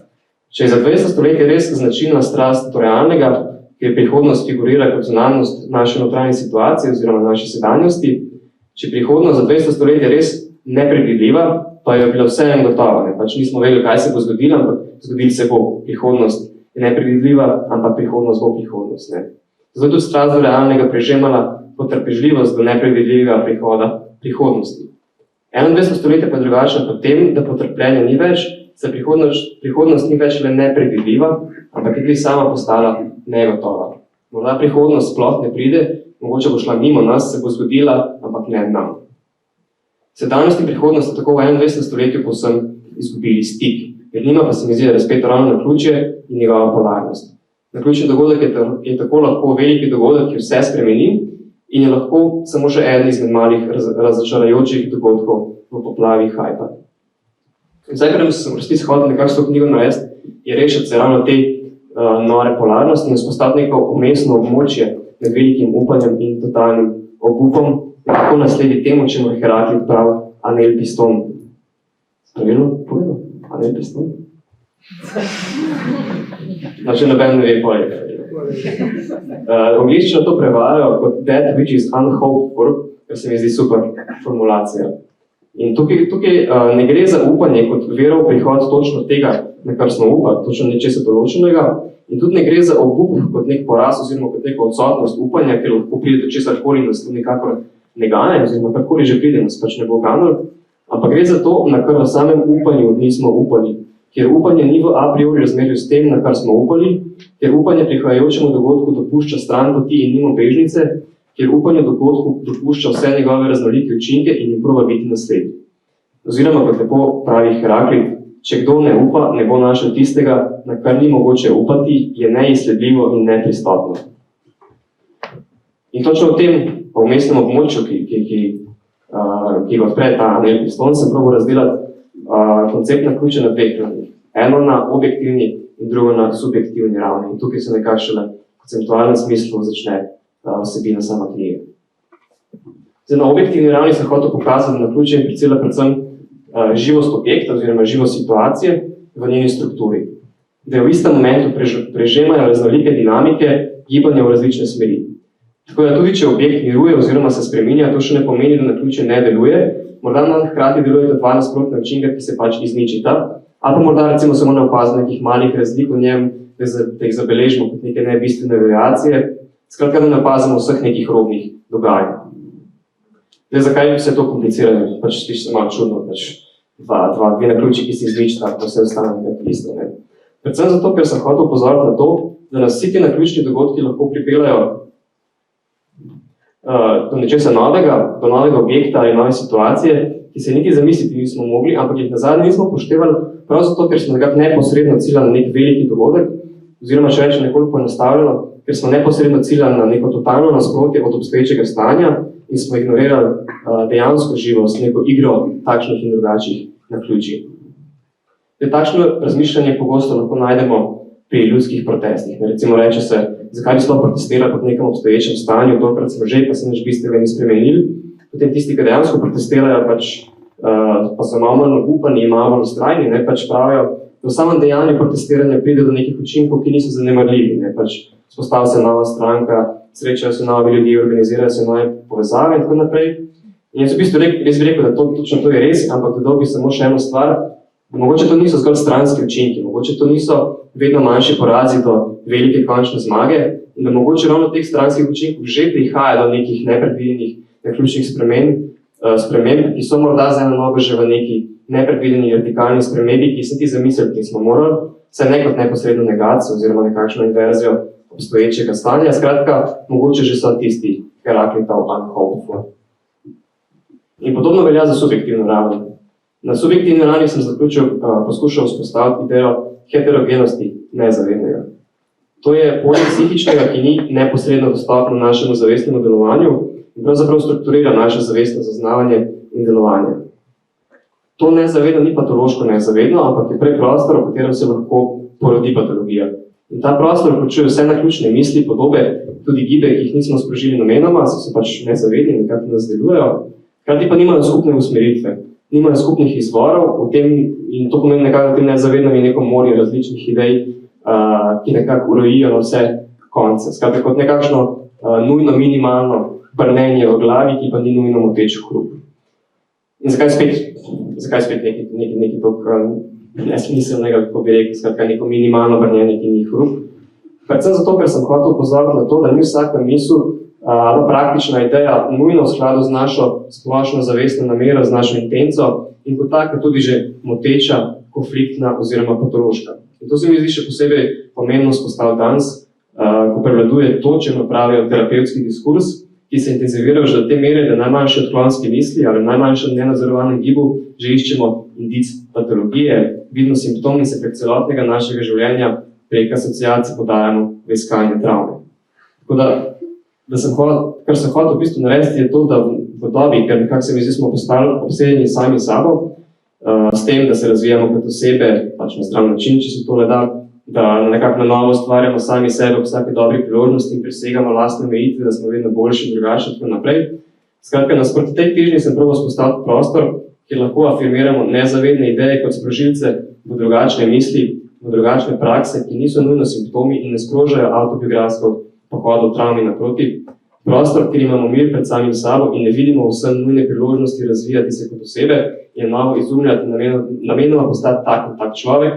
Če je za 20. stoletje res značilna strast do realnega, ki je prihodnost figurira kot zunanjost naše notranje situacije oziroma naše sedanjosti, če prihodnost za 20. stoletje res nepredvidljiva, pa je bila vseeno gotova. Pač nismo vedeli, kaj se bo zgodilo, ampak zgodilo se bo. Prihodnost je nepredvidljiva, ampak prihodnost bo prihodnost. Ne. Zato tudi strast do realnega prežemala potrpežljivost do nepredvidljivega prihoda prihodnosti. 21. stoletje pa je drugačno po tem, da potrpljenja ni več, se prihodnost ni več le nepredvidljiva, ampak je tudi sama postala negotova. Morda prihodnost sploh ne pride, mogoče bo šla mimo nas, se bo zgodila, ampak ne nam. Sedanjost in prihodnost sta tako v 21. stoletju povsem izgubili stik. Med njima pa se mi zdi, da je spet ravno naključje in njegova polarnost. Naključni dogodek je tako lahko veliki dogodek, ki vse spremeni in je lahko samo še eden izmed malih razočarajočih dogodkov v poplavi hajpa. Zdaj, kar sem v resnici hotel nekako s to knjigo narediti, je rešiti se ravno te nore polarnosti in vzpostaviti neko umestno območje med velikim upanjem in totalnim obupom, in tako nasledi temu, čemu Heraklit pravi Anel Piston. Pravilno povedal? Anel Piston? Če noben ne ve, poleg. Angliščino to prevajajo kot that which is unhoped for, kar se mi zdi super formulacija. In tukaj ne gre za upanje kot vero v prihod točno tega, na kar smo upali, točno nečesa določenega, in tudi ne gre za obup kot nek poraz oziroma kot neko odsotnost upanja, ker lahko pride do česarkoli nas to nekako ne gane, oziroma karkoli že pride nas pač ne bo ganilo, ampak gre za to, na kar v samem upanju nismo upali, kjer upanje ni v a priori razmerju s tem, na kar smo upali, kjer upanje prihajajočemu dogodku dopušča stran poti in mimo bežnice, kjer upanje dogodku dopušča vse njegove raznolike učinke in jim proba biti naslednji. Oziroma, kot lepo pravi Heraklit, če kdo ne upa, ne bo našel tistega, na kar ni mogoče upati, je neizsledljivo in nepristopno. In točno v tem vmesnem območju, ki odpre ta anelpiston, sem probal razdelati koncept naključja na dveh ravnih. Eno na objektivni in drugo na subjektivni ravni. In tukaj se nekako šele v konceptualnem smislu začne vsebina sama knjiga. Zdaj, na objektivni ravni sem hotel pokazati, da naključje implicira predvsem živost objekta oziroma živost situacije v njeni strukturi. Da v istem momentu prežemajo raznolike dinamike gibanja v različne smeri. Tako da tudi, če objekt miruje oziroma se spreminja, to še ne pomeni, da naključje ne deluje. Morda nam hkrati delujeta dva nasprotna učinka, ki se pač izničita, ali pa morda recimo samo ne opazimo nekih malih razlik v njem, da jih zabeležimo kot neke nebistvene variacije, skratka, da ne opazimo vseh nekih robnih dogajanj. Zdaj, zakaj vse to komplicirano? Pač sliši se malo čudno, dve naključji, ki se izničita, pa vse ostane nekaj isto. Ne? Predvsem zato, ker sem hotel opozoriti na to, da nas vsi ti naključni dogodki lahko pripeljajo do nečesa novega, do novega objekta ali nove situacije, ki se niti zamisliti nismo mogli, ampak jih nazadnje nismo upoštevali prav zato, ker smo nekako neposredno ciljali na nek veliki dogodek, oziroma še več nekoliko poenostavljeno, ker smo neposredno ciljali na neko totalno nasprotje od obstoječega stanja in smo ignorirali dejansko živost, neko igro takšnih in drugačnih naključij. Takšno razmišljanje pogosto lahko najdemo pri ljudskih protestih. Recimo reče se, zakaj bi sploh protestirali pod nekem obstoječem stanju, tokrat smo že, pa se nič bistvega ni spremenili. Potem tisti, ki dejansko protestirajo, pa so malo manj upani in malo vztrajni, pač pravijo, da v samem dejanju protestiranja pride do nekih učinkov, ki niso zanemarljivi. Spostavi se nova stranka, srečajo se novi ljudi, organizirajo se nove povezave in tako naprej. In jaz v bistvu res bi rekel, da točno to je res, ampak dodal bi samo še eno stvar, da mogoče to niso zgolj stranski učinki, mogoče to niso vedno manjši porazi do velike končne zmage in da mogoče ravno teh stranskih učinkov že prihaja do nekih nepredvidenih naključnih sprememb, ki so morda z eno nogo že v neki nepredvideni vertikalni spremembi, ki se ti zamisliti nismo morali, saj ne kot neposredno negacijo oziroma nekakšno inverzijo obstoječega stanja, skratka, mogoče že so tisti Heraklitov unhoped for. In podobno velja za subjektivno ravno. Na subjektivni ravni sem poskušal vzpostaviti idejo heterogenosti nezavednega. To je polje psihičnega, ki ni neposredno dostopno našemu zavestnemu delovanju in pravzaprav strukturira naše zavestno zaznavanje in delovanje. To nezavedno ni patološko nezavedno, ampak je prej prostor, v katerem se lahko porodi patologija. In ta prostor vključuje vse naključne misli, podobe, tudi gibe, ki jih nismo sprožili namenoma, so pač nezavedni, nekako nas delujejo, hkrati pa nimajo skupne usmeritve. Nimajo skupnih izvorov v tem, in to pomeni nekako, da tem nezavednem je neko morje različnih idej, ki nekako urojijo na vse konce. Skratka, kot nekakšno nujno minimalno brnenje v glavi, ki pa ni nujno moteč hrup. In zakaj spet nekaj toliko nesmiselnega, kako bi rekel, skratka, neko minimalno brnenje, ki ni hrup? Predvsem zato, ker sem hotel upozoriti na to, da ni vsaka misel praktična ideja nujno v skladu z našo splošno zavestno namero, z našo intenco in kot taka tudi že moteča, konfliktna oziroma patološka. In to se mi zdi še posebej pomembno vzpostaviti danes, ko prevladuje to, če pravijo terapevtski diskurs, ki se intenzivira že do te mere, da najmanjše odklonske misli ali najmanjšem nenadzorovanem gibu že iščemo indic patologije, vidno simptom in se prek celotnega našega življenja prek asociacij podajamo v iskanje travme. Tako da kar sem hotel v bistvu narediti, je to, da v dobi, ker nekako se mi zdi, smo postali obsedeni sami sabo, s tem, da se razvijamo kot osebe, pač na zdrav način, če se to le da, da nekako na novo ustvarjamo sami sebe ob vsake dobri priložnosti in presegamo lastne omejitve, da smo vedno boljši in drugačni in tako naprej. Skratka, nasproti tej težnji sem probal vzpostaviti prostor, kjer lahko afirmiramo nezavedne ideje kot sprožilce v drugačne misli, v drugačne prakse, ki niso nujno simptomi in ne sprožajo avtobiografskih pohodov travmi naproti. Prostor, kjer imamo mir pred samim sabo in ne vidimo vsem nujne priložnosti razvijati se kot osebe in novo izumljati namenoma postati tak človek,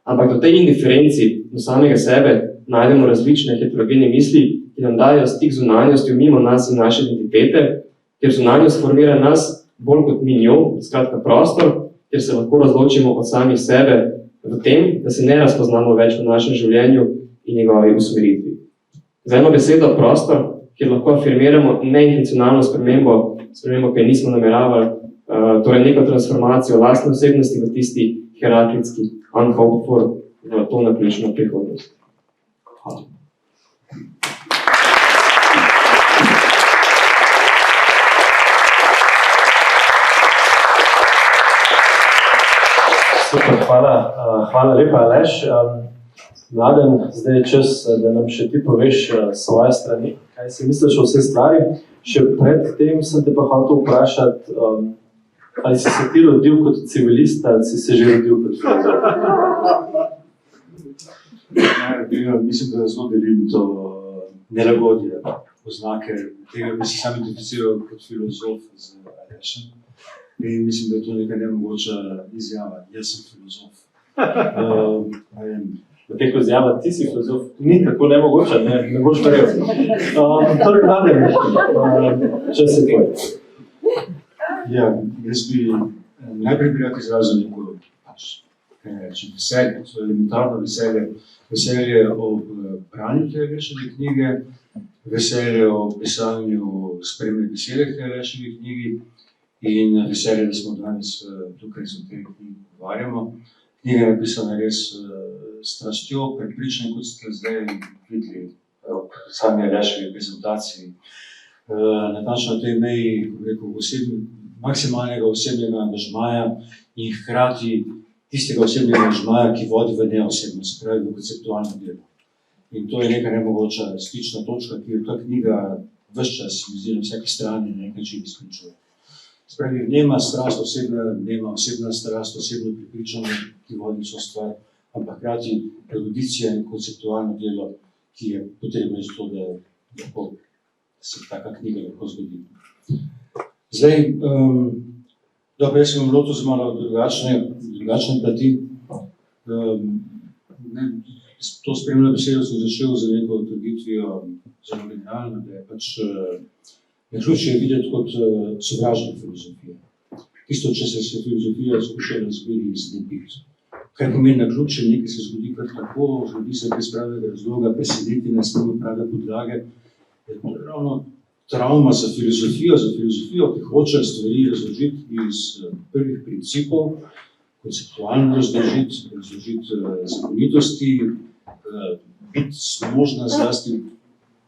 ampak do tej indiferenci do samega sebe najdemo različne heterogene misli, ki nam dajo stik z zunanjostjo mimo nas in naše identitete, ker zunanjost formira nas bolj kot mi njo, skratka prostor, kjer se lahko razločimo od samih sebe v tem, da se ne razpoznamo več v našem življenju in njegovi usmeritvi. Z eno besedo prostor, kjer lahko afirmiramo neintencionalno spremembo, ki nismo nameravali, torej neko transformacijo lastne osebnosti v tisti hierarhijski unhoped for v to naključno prihodnost. Hvala. Super, hvala lepa, Aleš. Mladen, zdaj je čas, da nam še ti poveš svoje strani, kaj si misliš o vsej stvari. Še pred tem sem te pa hotel vprašati, ali si se ti rodil kot civilist, ali si se že rodil kot filozof? Mislim, da zelo delim to nelagodje, oznake. Tega bi se sam identificiral kot filozof z Alešem. In mislim, da je to nekaj nemogoča izjava. Jaz sem filozof. Potem izjava, ti si filozof, ni tako nemogoča, ne boš verjel. Torej, Mladen, čas je tvoj. Ja, jaz bi najprej bi rad izrazil neko, kaj rečem, veselje, to je elementarno veselje. Veselje ob branju te Aleševe knjige, veselje ob pisanju spremne besede te Aleševe knjigi, in veselje, da smo danes tukaj z tej knjigi pogovarjamo. Knjiga je napisana res strastjo, prepričanjem, kot ste zdaj videli v sami Aleševi prezentaciji. Natančno na tej meji, maksimalnega osebnega angažmaja in hkrati tistega osebnega angažmaja, ki vodi v neosebno, se pravi v konceptualno delo. In to je neka nemogoča stična točka, ki jo ta knjiga ves čas, na vsaki strani, na nek način izključuje. Spravi, nema osebna strast, osebno prepričanje, ki vodi vso stvar, ampak hkrati erudicija in konceptualno delo, ki je potrebno za to, da se taka knjiga lahko zgodi. Zdaj, dobro, jaz sem vam lotil z malo drugačne plati. To spremno besedo sem začel z neko trditvijo zelo generalno, da je pač naključje videti kot sovražnik filozofije. Tisto, če se filozofija skuša znebiti. Kaj pomeni naključje, nekaj se zgodi kar tako, zgodi se brez pravega razloga, preseneti nas nima prave podlage. To je ravno travma za filozofijo, ki hoče stvari razložiti iz prvih principov, konceptualno razložiti zakonitosti, biti možna zlasti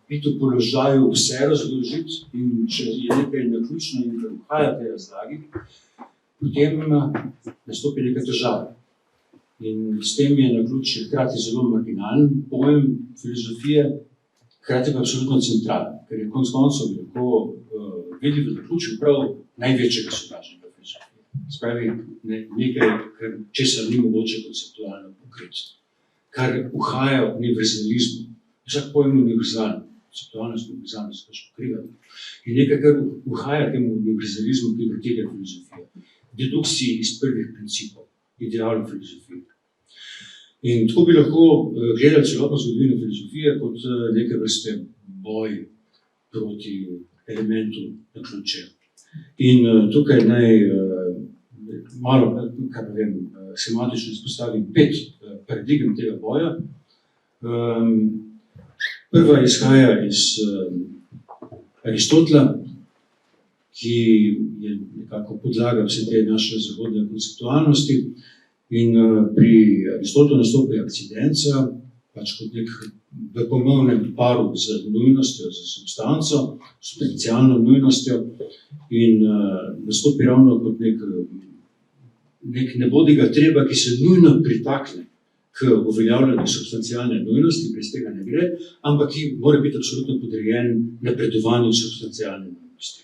biti v položaju vse razložiti, in če je nekaj naključno in kar uhaja te razlagi, potem nastopi neka težava. In s tem je naključje hkrati zelo marginalen pojem filozofije, hkrati pa absolutno centralen, ker je konec koncev lahko vidi v naključju prav največjega sovražnika filozofije. Spravi nekaj, česar ni mogoče konceptualno pokriti, kar uhaja v univerzalizmu. Vsak pojem je univerzalen. Konceptualnost in univerzalnost pač pokrivati. In nekaj, kar uhaja temu univerzalizmu, ki pretegne filozofijo. Dedukciji iz prvih principov, idealov filozofije. In tako bi lahko gledali celotno zgodovino filozofije kot neke vrste boj proti elementu naključja. In tukaj naj malo, sematično izpostavim 5 paradigem tega boja. Prva izhaja iz Aristotela, ki je nekako podlaga vse te naše zahodne konceptualnosti. In pri Aristotelu nastopi akcidenca, pač kot nek v ponovnem paru z nujnostjo, z substanco, substancialno nujnostjo, in nastopi ravno kot nek nebodiga treba, ki se nujno pritakne k uveljavljanju substancialne nujnosti, brez tega ne gre, ampak ki mora biti absolutno podrejen napredovanju substancialne nujnosti.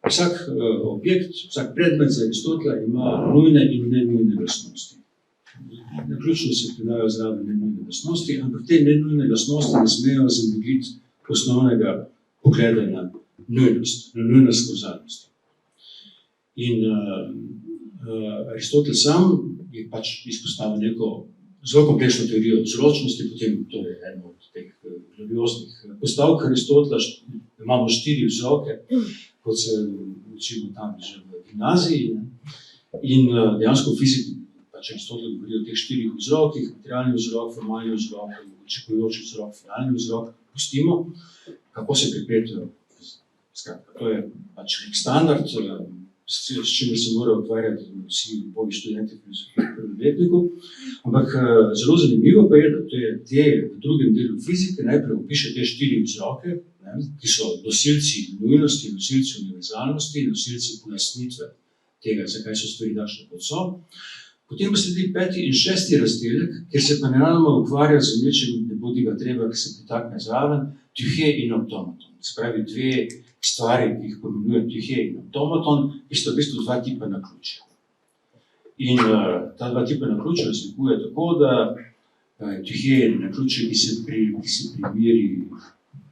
Vsak objekt, vsak predmet za Aristotela ima nujne in nenujne lastnosti. Naključno se pridajo zraven nenujne lastnosti, ampak te nenujne lastnosti ne smejo zamegliti osnovnega pogleda na nujnost, na nujnost kauzalnosti. In Aristotel sam je pač izpostavil neko zelo kompleksno teorijo vzročnosti, potem to je eno od teh glorioznih postavk Aristotela, imamo 4 vzroke, kot se učimo tam že v gimnaziji. In dejansko v fiziki pač Aristotel govori o teh 4 vzrokih, materialni vzrok, formalni vzrok, očekujoči vzrok, finalni vzrok, pustimo, kako se pripletejo. Skratka, to je pač nek standard, s čimer se morajo ukvarjati vsi bogi študenti filozofije v prvem letniku. Ampak zelo zanimivo pa je, da te v drugem delu fizike najprej opiše te 4 vzroke, ki so nosilci nujnosti, nosilci univerzalnosti, nosilci pojasnitve tega, zakaj so stvari takšne, kot so. Potem pa sledi 5. in 6. razdelek, kjer se pa nenadoma ukvarja z nečim, ne bodi ga treba, ki se pritakne zraven, tühe in automaton. Se pravi, 2 stvari, ki jih pomenuje tühe in automaton, ki sta v bistvu 2 tipa naključja. In ta 2 tipa naključja razlikuje tako, da tühe je naključje, ki se primeri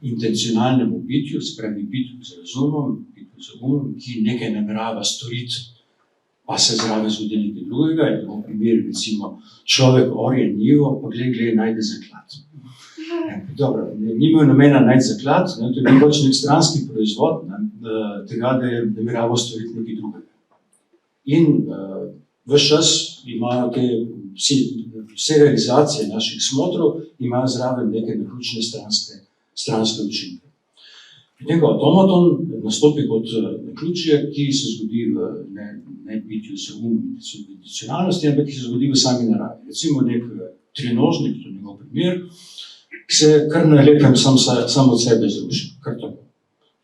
intencionalnemu bitju, se pravi bitju z razumom, bitju z umom, ki nekaj namerava storiti, pa se zraven zgodi nekaj drugega. In v primeru, recimo, človek orje njivo, pa glej, najde zaklad. Dobro, ni imel namena najti zaklad, to je bil pač nek stranski proizvod tega, da je nameraval storiti nekaj drugega. In ves čas imajo vse realizacije naših smotrov, imajo zraven neke naključne stranske učinke. Potem pa automaton nastopi kot naključje, ki se zgodi v ne bitju z umom, intencionalnosti, ampak ki se zgodi v sami naravi. Recimo nek trinožnik, to je njegov primer, ki se kar na lepem sam od sebe zruši, kar tako,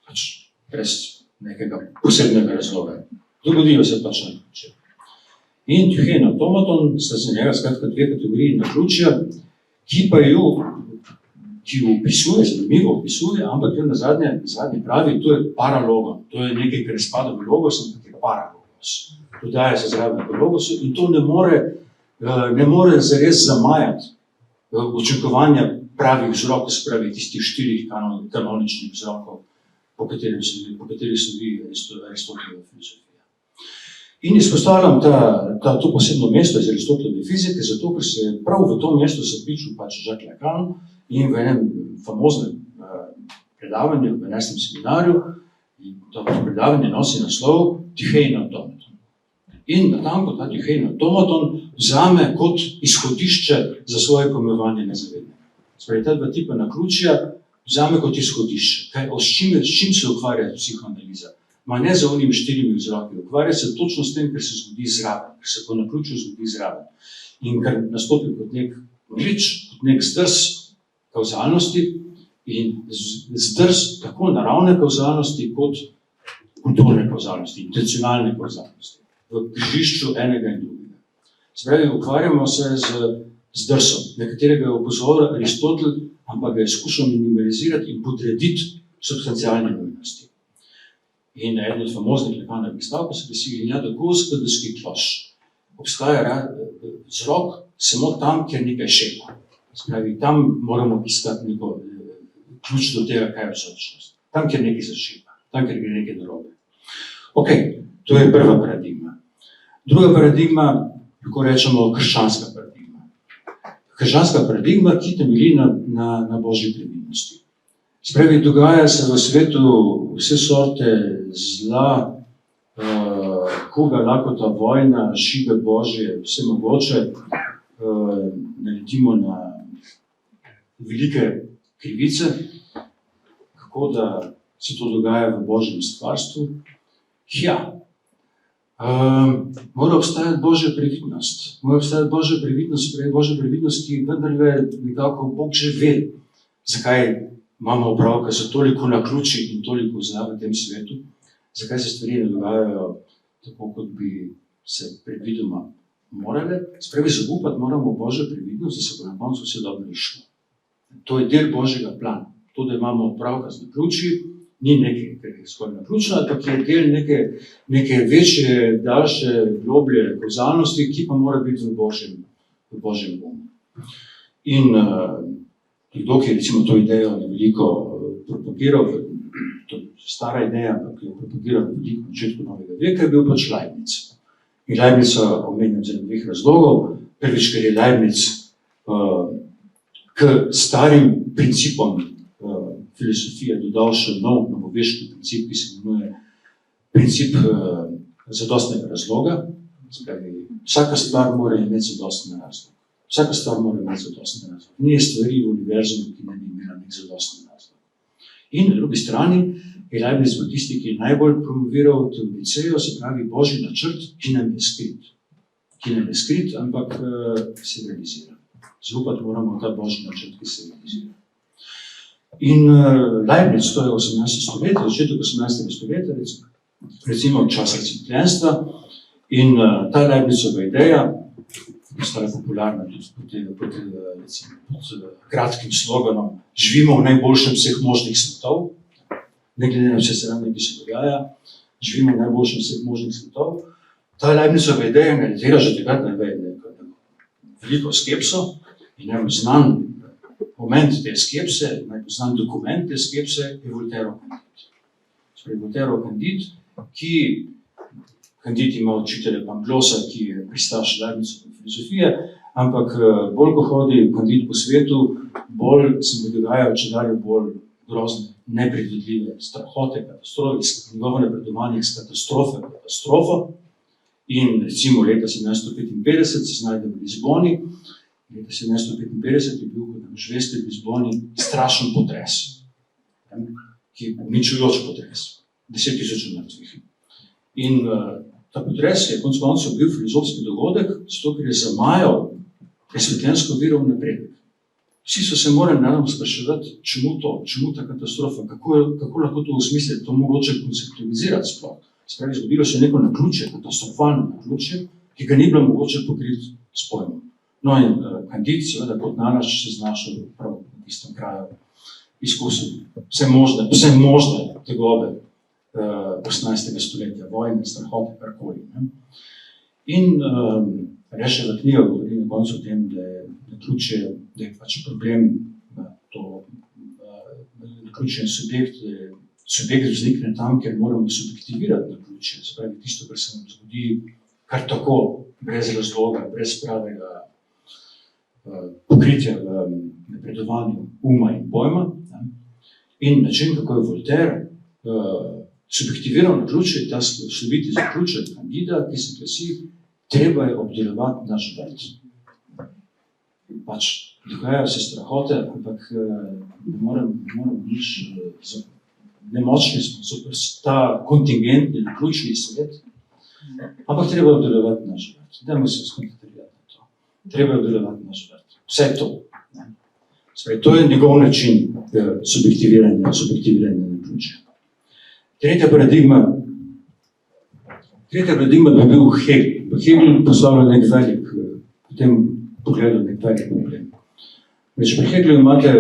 pač brez nekega posebnega razloga. Dogodijo se pač naključje. In tühe in automaton sta za njega skratka 2 kategoriji naključja, ki pa jo opisuje, zanimivo opisuje, ampak jo na zadnje pravi, to je paralogon, to je nekaj, kar spada v logos, ampak je paralogos. Dodaja se zraven v logosu in to ne more zares zamajati učinkovanja pravih vzrokov, se pravi tistih 4 kanoničnih vzrokov, po katerih sledi Aristotelova filozofija. In izpostavljam to posebno mesto iz Aristotelove fizike, zato ker se prav v to mesto zapičil pač Jacques Lacan in v enem famoznem predavanju, v 11. seminarju, in to predavanje nosi naslov Tühe in automaton. In natanko ta tühe in automaton vzame kot izhodišče za svoje pojmovanje nezavednega. Spravi, ta 2 tipa naključja vzame kot izhodišče. S čim se ukvarja psihoanaliza? Ma ne za onim 4 vzroki, ukvarja se točno s tem, kar se zgodi zraven, ker se po naključju zgodi zraven. In ker nastopi kot nek klič, kot nek zdrs kauzalnosti in zdrs tako naravne kauzalnosti kot kulturne kauzalnosti, intencionalne kauzalnosti v križišču enega in drugega. Se pravi, ukvarjamo se z zdrsom, na katerega je opozoril Aristotel, ampak ga je skušal minimalizirati in podrediti substancialne nujnosti. In eden od famoznih Lacanovih stavkov se glasi, da gospodarski kloš obstaja vzrok samo tam, kjer nekaj šepa. Se pravi, tam moramo iskati neko ključ do tega, kaj je vzročnost. Tam, kjer nekaj zašepa, tam, kjer gre nekaj narobe. Ok, to je prva paradigma. Druga paradigma, lahko rečemo, krščanska paradigma. Krščanska paradigma, ki temelji na božji previdnosti. Se pravi, dogaja se v svetu vse sorte zla, kuga, lakota, vojna, šibe božje, vse mogoče, naletimo na velike krivice, kako da se to dogaja v božjem stvarstvu. Mora obstajati božja previdnost. Mora obstajati božja previdnost, ki vendarle nekako Bog že ve, zakaj imamo opravka za toliko naključij in toliko zla v tem svetu, zakaj se stvari ne dogajajo tako, kot bi se predvidoma morale. Spravi, zaupati moramo božjo previdnost, da se bo na koncu vse dobro išlo. To je del božjega plana. To, da imamo opravka z naključji, ni nekaj, kar je skoraj naključno, ampak je del neke večje, daljše, globlje kauzalnosti, ki pa mora biti v božjem umu. In kdo, ki je recimo to idejo veliko propagiral, to je stara ideja, ampak je propagiral veliko v začetku novega veka, je bil pač Leibniz. In Leibniza omenjam zaradi 2 razlogov. Prvič, ker je Leibniz k starim principom filozofije dodal še nov novoveški princip, ki se imenuje princip zadostnega razloga. Vsaka stvar mora imeti zadostni razlog. Vsaka stvar mora imeti zadostni razlog. Ni stvari v univerzumu, ki ne bi imela nek zadostni razlog. In na drugi strani je Leibniz tisti, ki je najbolj promoviral teodiceo, se pravi božji načrt, ki nam je skrit. Ki nam je skrit, ampak se realizira. Zaupati moramo ta božji načrt, ki se realizira. In Leibniz, to je 18. stoletje, začetek 18. stoletja, recimo v časih cvetljenstva, in ta Leibnizova ideja postala popularna tudi pod kratkim sloganom živimo v najboljšem vseh možnih svetov, ne glede na vse sranje, ki se dogaja, živimo v najboljšem vseh možnih svetov. Ta Leibnizova ideja naletela že takrat na veliko skepso in najbolj znan moment te skepse, najbolj znan dokument te skepse je Voltairov Candide. Torej Voltairov Candide, ki Candide ima učitelja Panglosa, ki je pristaš Leibnizove filozofije, ampak bolj ko hodi Candide po svetu, bolj se mu dogajajo čedalje bolj grozne, nepredvidljive strahote, katastrofe, njegovo napredovanje iz katastrofe v katastrofo. In recimo leta 1755 se znajde v Lizboni. Leta 1755 je bil, kot nam že veste, v Lizboni strašen potres, ki je uničujoč potres, 10.000 mrtvih. In ta potres je konec koncev bil filozofski dogodek, zato ker je zamajal presvetljensko vero v napredek. Vsi so se morali naravno spraševati, čemu to, čemu ta katastrofa, kako lahko to osmisliti, to mogoče konceptualizirati sploh. Spravi, zgodilo se neko naključje, katastrofalno naključje, ki ga ni bilo mogoče pokriti s pojmom. No in Candide, seveda, kot nalašč se znašel prav v tistem kraju, izkusil vse možne tegobe 18. stoletja, vojne, strahote, karkoli. In Reševa knjiga govori na koncu o tem, da je naključje, da je pač problem to naključen subjekt, da je subjekt vznikne tam, ker moramo subjektivirati naključje, se pravi tisto, kar se nam zgodi kar tako, brez razloga, brez pravega pokritja v napredovanju uma in pojma. In način, kako je Voltaire subjektiviral naključje, ta sloviti zaključek Candida, ki se glasi, treba je obdelovati naš vrt. Pač dogajajo se strahote, ampak ne moramo nič nemočni smo, super, ta kontingentni, naključni svet, ampak treba je obdelovati naš vrt. Dajmo se skoncentrirati na to. Treba je obdelovati naš vrt. Vse to. Spravi, to je njegov način subjektiviranja naključja. Tretja paradigma bi bil Hegel. Hegel postavlja nek velik, v tem pogledu nek velik problem. Pri Hegelu imate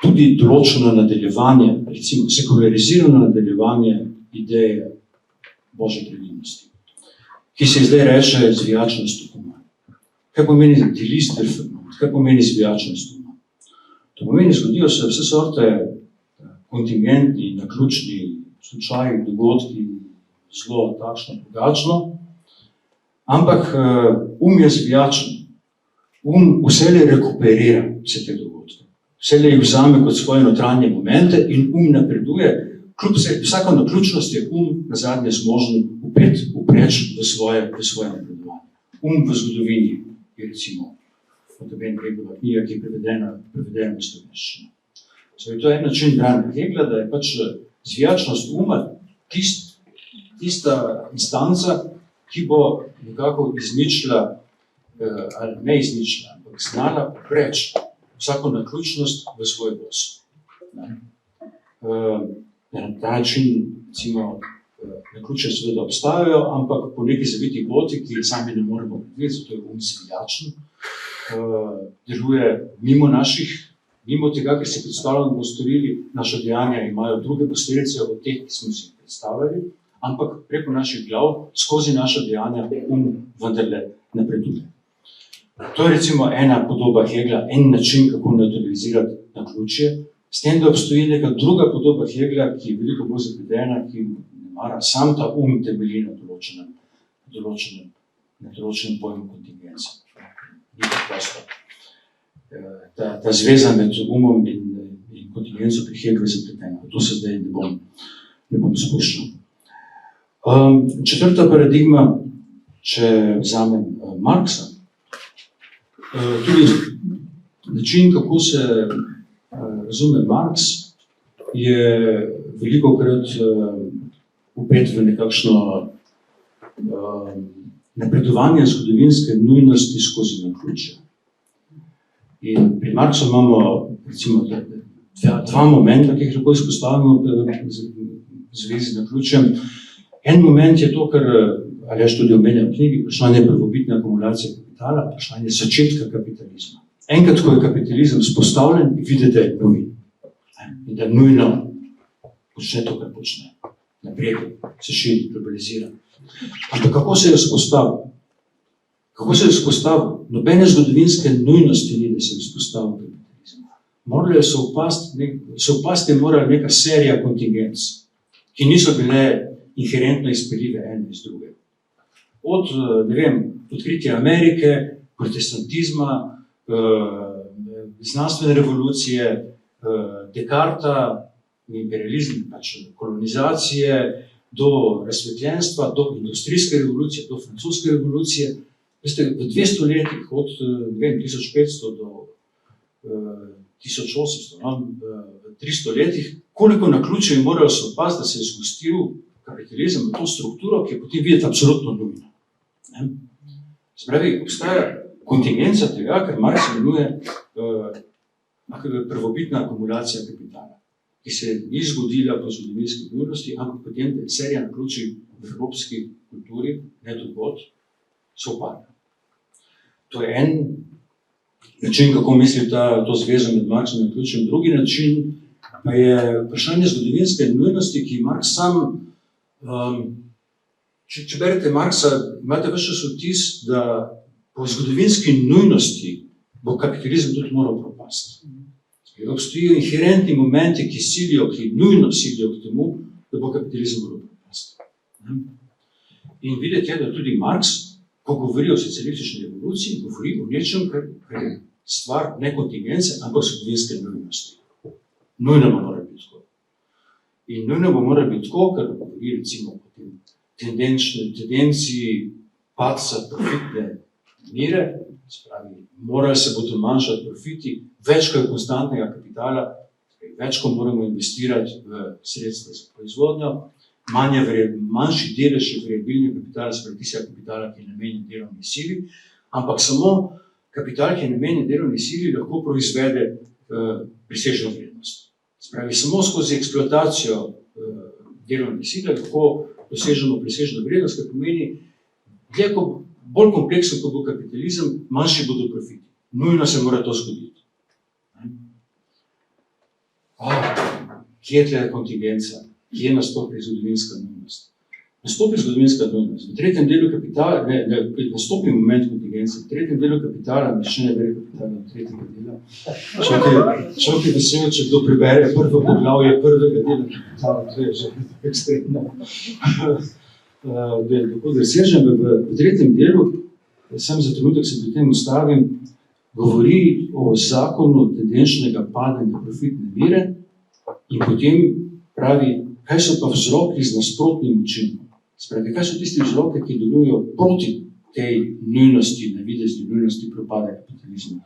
tudi določeno nadaljevanje, recimo sekularizirano nadaljevanje ideje Božje previdnosti, ki se zdaj reče zvijačnost uma. Kaj pomeni Tillisterfernot? Kaj pomeni zvijačnost uma? To pomeni, zgodijo se vse sorte kontingentni, naključni slučaji, dogodki, zelo takšno, drugačno, ampak je zvijačen. Vselej rekuperira vse te dogodke. Vselej jih vzame kot svoje notranje momente in napreduje. Kljub vsaka naključnost je nazadnje zmožen upreč v svoje napredovanje. V zgodovini je recimo Hegelova knjiga, ki je prevedena v slovenščino. To je en način branja Hegla, da je pač zvijačnost uma tista instanca, ki bo nekako izničila, ali ne izničila, ampak znala upreč vsako naključnost v svoj voz. Na ta način, recimo, naključje seveda obstajajo, ampak po neki zaviti poti, ki sami ne moremo predvideti, zato je zvijačen, deluje mimo tega, ker si predstavljamo, da bomo storili, naša dejanja imajo druge posledice od teh, ki smo si predstavljali, ampak preko naših glav, skozi naša dejanja vendarle napreduje. To je recimo ena podoba Hegla, en način, kako neutralizirati naključje, s tem, da obstoji neka druga podoba Hegla, ki je veliko bolj zapletena, ki ne mara sam ta temelji na določenem pojmu kontingence. Ni to prosto. Ta zveza med umom in kontingenco pri Heglu je zapletena. To se zdaj ne bom spuščal. Četrta paradigma če vzamem Marxa, tudi način, kako se razume Marx, je velikokrat vpet v nekakšno napredovanje zgodovinske nujnosti skozi naključja. In pri Marxu imamo recimo dva momenta, ki jih lahko izpostavimo v zvezi z naključjem. En moment je to, kar Aleš tudi omenja v knjigi, vprašanje prvobitne akumulacije kapitala, vprašanje začetka kapitalizma. Enkrat, ko je kapitalizem vzpostavljen, vidite, da je nujen. In da nujno počne to, kar počne. Naprej se širi, globalizira. Ampak kako se je vzpostavil? Kako se je vzpostavil? Nobene zgodovinske nujnosti ni, da se je vzpostavil kapitalizem. Moralo je sovpasti morala neka serija kontingenc, ki niso bile inherentno izpeljive ene iz druge. Od, ne vem, odkritja Amerike, protestantizma, znanstvene revolucije, Descarta, imperializm, pač kolonizacije, do razsvetljenstva, do industrijske revolucije, do francoske revolucije. Veste, v 200 letih, od 1500 do 1800, v 300 letih, koliko naključij je moralo sovpasti, da se je zgostil kapitalizem v to strukturo, ki je potem videti absolutno nujna. Spravi, obstaja kontingenca tega, kar Marx imenuje prvobitna akumulacija kapitala, ki se ni zgodila po zgodovinski nujnosti, ampak potem je serija naključij v evropski kulturi, ne drugod, sovpada. To je en način, kako misli to zvezo med Marxom in naključjem. Drugi način pa je vprašanje zgodovinske nujnosti, ki Marx sam, če berete Marxa, imate ves čas vtis, da po zgodovinski nujnosti bo kapitalizem tudi moral propasti. Obstojijo inherentni momenti, ki nujno silijo k temu, da bo kapitalizem moral propasti. In videti je, da tudi Marx, ko govori o socialistični revoluciji, govori o nečem, kar je stvar ne kontingence, ampak zgodovinske nujnosti. Nujno bo mora biti tako. In nujno bo mora biti tako, ker govori recimo o tem tendenciji padca profitne mire, spravi, morajo se bodo manjšati profiti, več kot konstantnega kapitala, več kot moramo investirati v sredstva za proizvodnjo, manjši delež je variabilnega kapitala, spravi tistega kapitala, ki je namenjen delovni sili, ampak samo kapital, ki je namenjen delovni sili, lahko proizvede presežno vrednost. Spravi, samo skozi eksploatacijo delovne sile lahko dosežemo presežno vrednost, kar pomeni, bolj kompleksen, kot bo kapitalizem, manjši bodo profiti. Nujno se mora to zgoditi. Kje je tle kontingenca? Kje nastopi zgodovinska nujnost? Nastopi zgodovinska nujnost. V tretjem delu kapitala, nastopi moment kontingence, v tretjem delu kapitala, še ne bere kapitala v tretjega dela. Človek je vesel, če kdo prebere prvo poglavje prvega dela kapitala, to je že ekstremno. Da sežem v tretjem delu, sem za trenutek se pri tem ustavim, govori o zakonu tendenčnega padanja profitne mire in potem pravi, kaj so pa vzroki z nasprotnim učinkom. Spravi, kaj so tisti vzroki, ki delujejo proti tej nujnosti, navidezni nujnosti propada kapitalizma.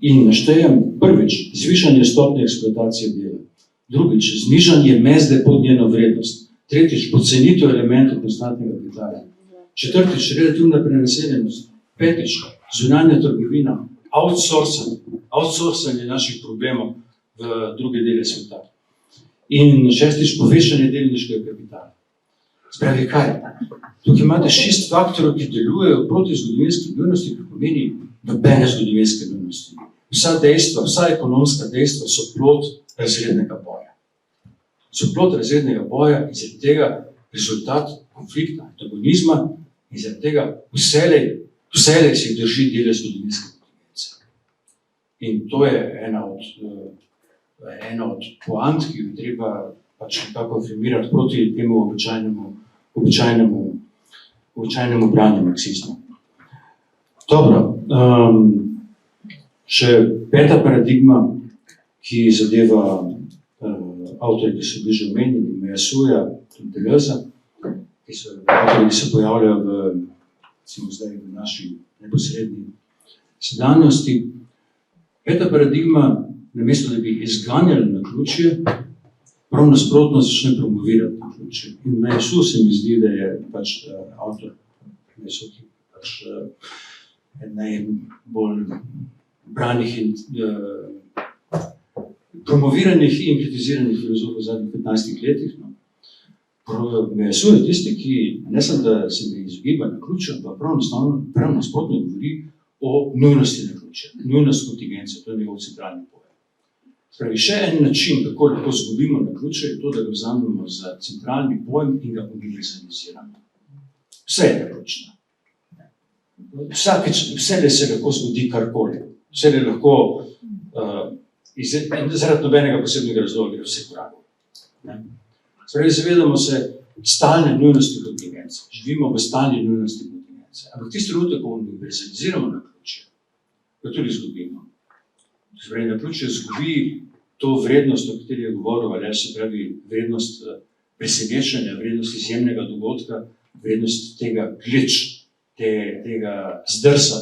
In naštejem prvič, zvišanje stopnje eksploatacije dela. Drugič, znižanje mezde pod njeno vrednost. Tretjič, podcenitev elementov konstantnega kapitala. Četrtič, relativna prenaseljenost. Petič, zunanja trgovina, outsourcanje naših problemov v druge dele sveta. In šestič, povečanje delniškega kapitala. Spravi, kaj? Tukaj imate 6 faktorov, ki delujejo proti zgodovinski nujnosti, ki pomeni nobene zgodovinske nujnosti. Vsa dejstva, vsa ekonomska dejstva so plod razrednega boja. So plod razrednega boja in zaradi tega rezultat konflikta, antagonizma in zaradi tega vselej se drži dele zgodovinske kontingence. In to je ena od poant, ki jo treba pač nekako afirmirati proti temu običajnemu branju marksizma. Dobro, še peta paradigma, ki zadeva avtorji, ki so bili že omenjeni, Measuja in Deleuza, avtorji, ki se pojavljajo v recimo zdaj v naši neposredni sedanjosti. Peta paradigma, namesto da bi izganjali naključje, prav nasprotno začne promovirati naključje. In Meillassoux se mi zdi, da je pač avtor Meillassoux, ki pač najbolj branih in promoviranih in kritiziranih filozofov v zadnjih 15 letih. No. Meillassoux je tisti, ki ne samo, da se ne izogiba naključja, pa prav nasprotno govori o nujnosti naključja, nujnost kontingence, to je njegov centralni pojem. Spravi, še en način, kako lahko zgubimo naključje, je to, da ga vzamemo za centralni pojem in ga univerzaliziramo. Vse je naključno. Vse se lahko zgodi karkoli. Vse je lahko zaradi nobenega posebnega razloga, gre vse korakov. Spravi, zavedamo se stalne nujnosti kontingence. Živimo v stalni nujnosti kontingence. Ampak tisti trenutek, ko univerzaliziramo naključje, ga tudi zgubimo. Spravi, naključje zgubi to vrednost, o kateri je govoril, ali se pravi vrednost presenečenja, vrednost izjemnega dogodka, vrednost tega glitch, tega zdrsa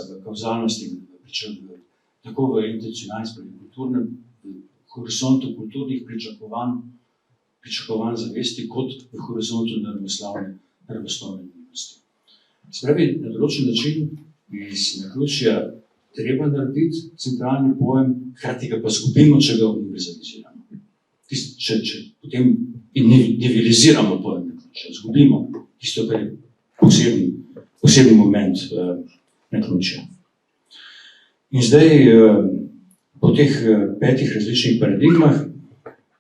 v kauzalnosti, tako v intencionalnem, kulturnem, v horizontu kulturnih pričakovanj zavesti, kot v horizontu naravoslovne nujnosti. Spravi, na določen način iz naključja treba narediti centralni pojem, hkrati ga pa zgubimo, če ga univerzaliziramo. Če potem niveliziramo pojem naključja, zgubimo tisto, kar je posebni moment naključja. In zdaj, po teh 5 različnih paradigmah,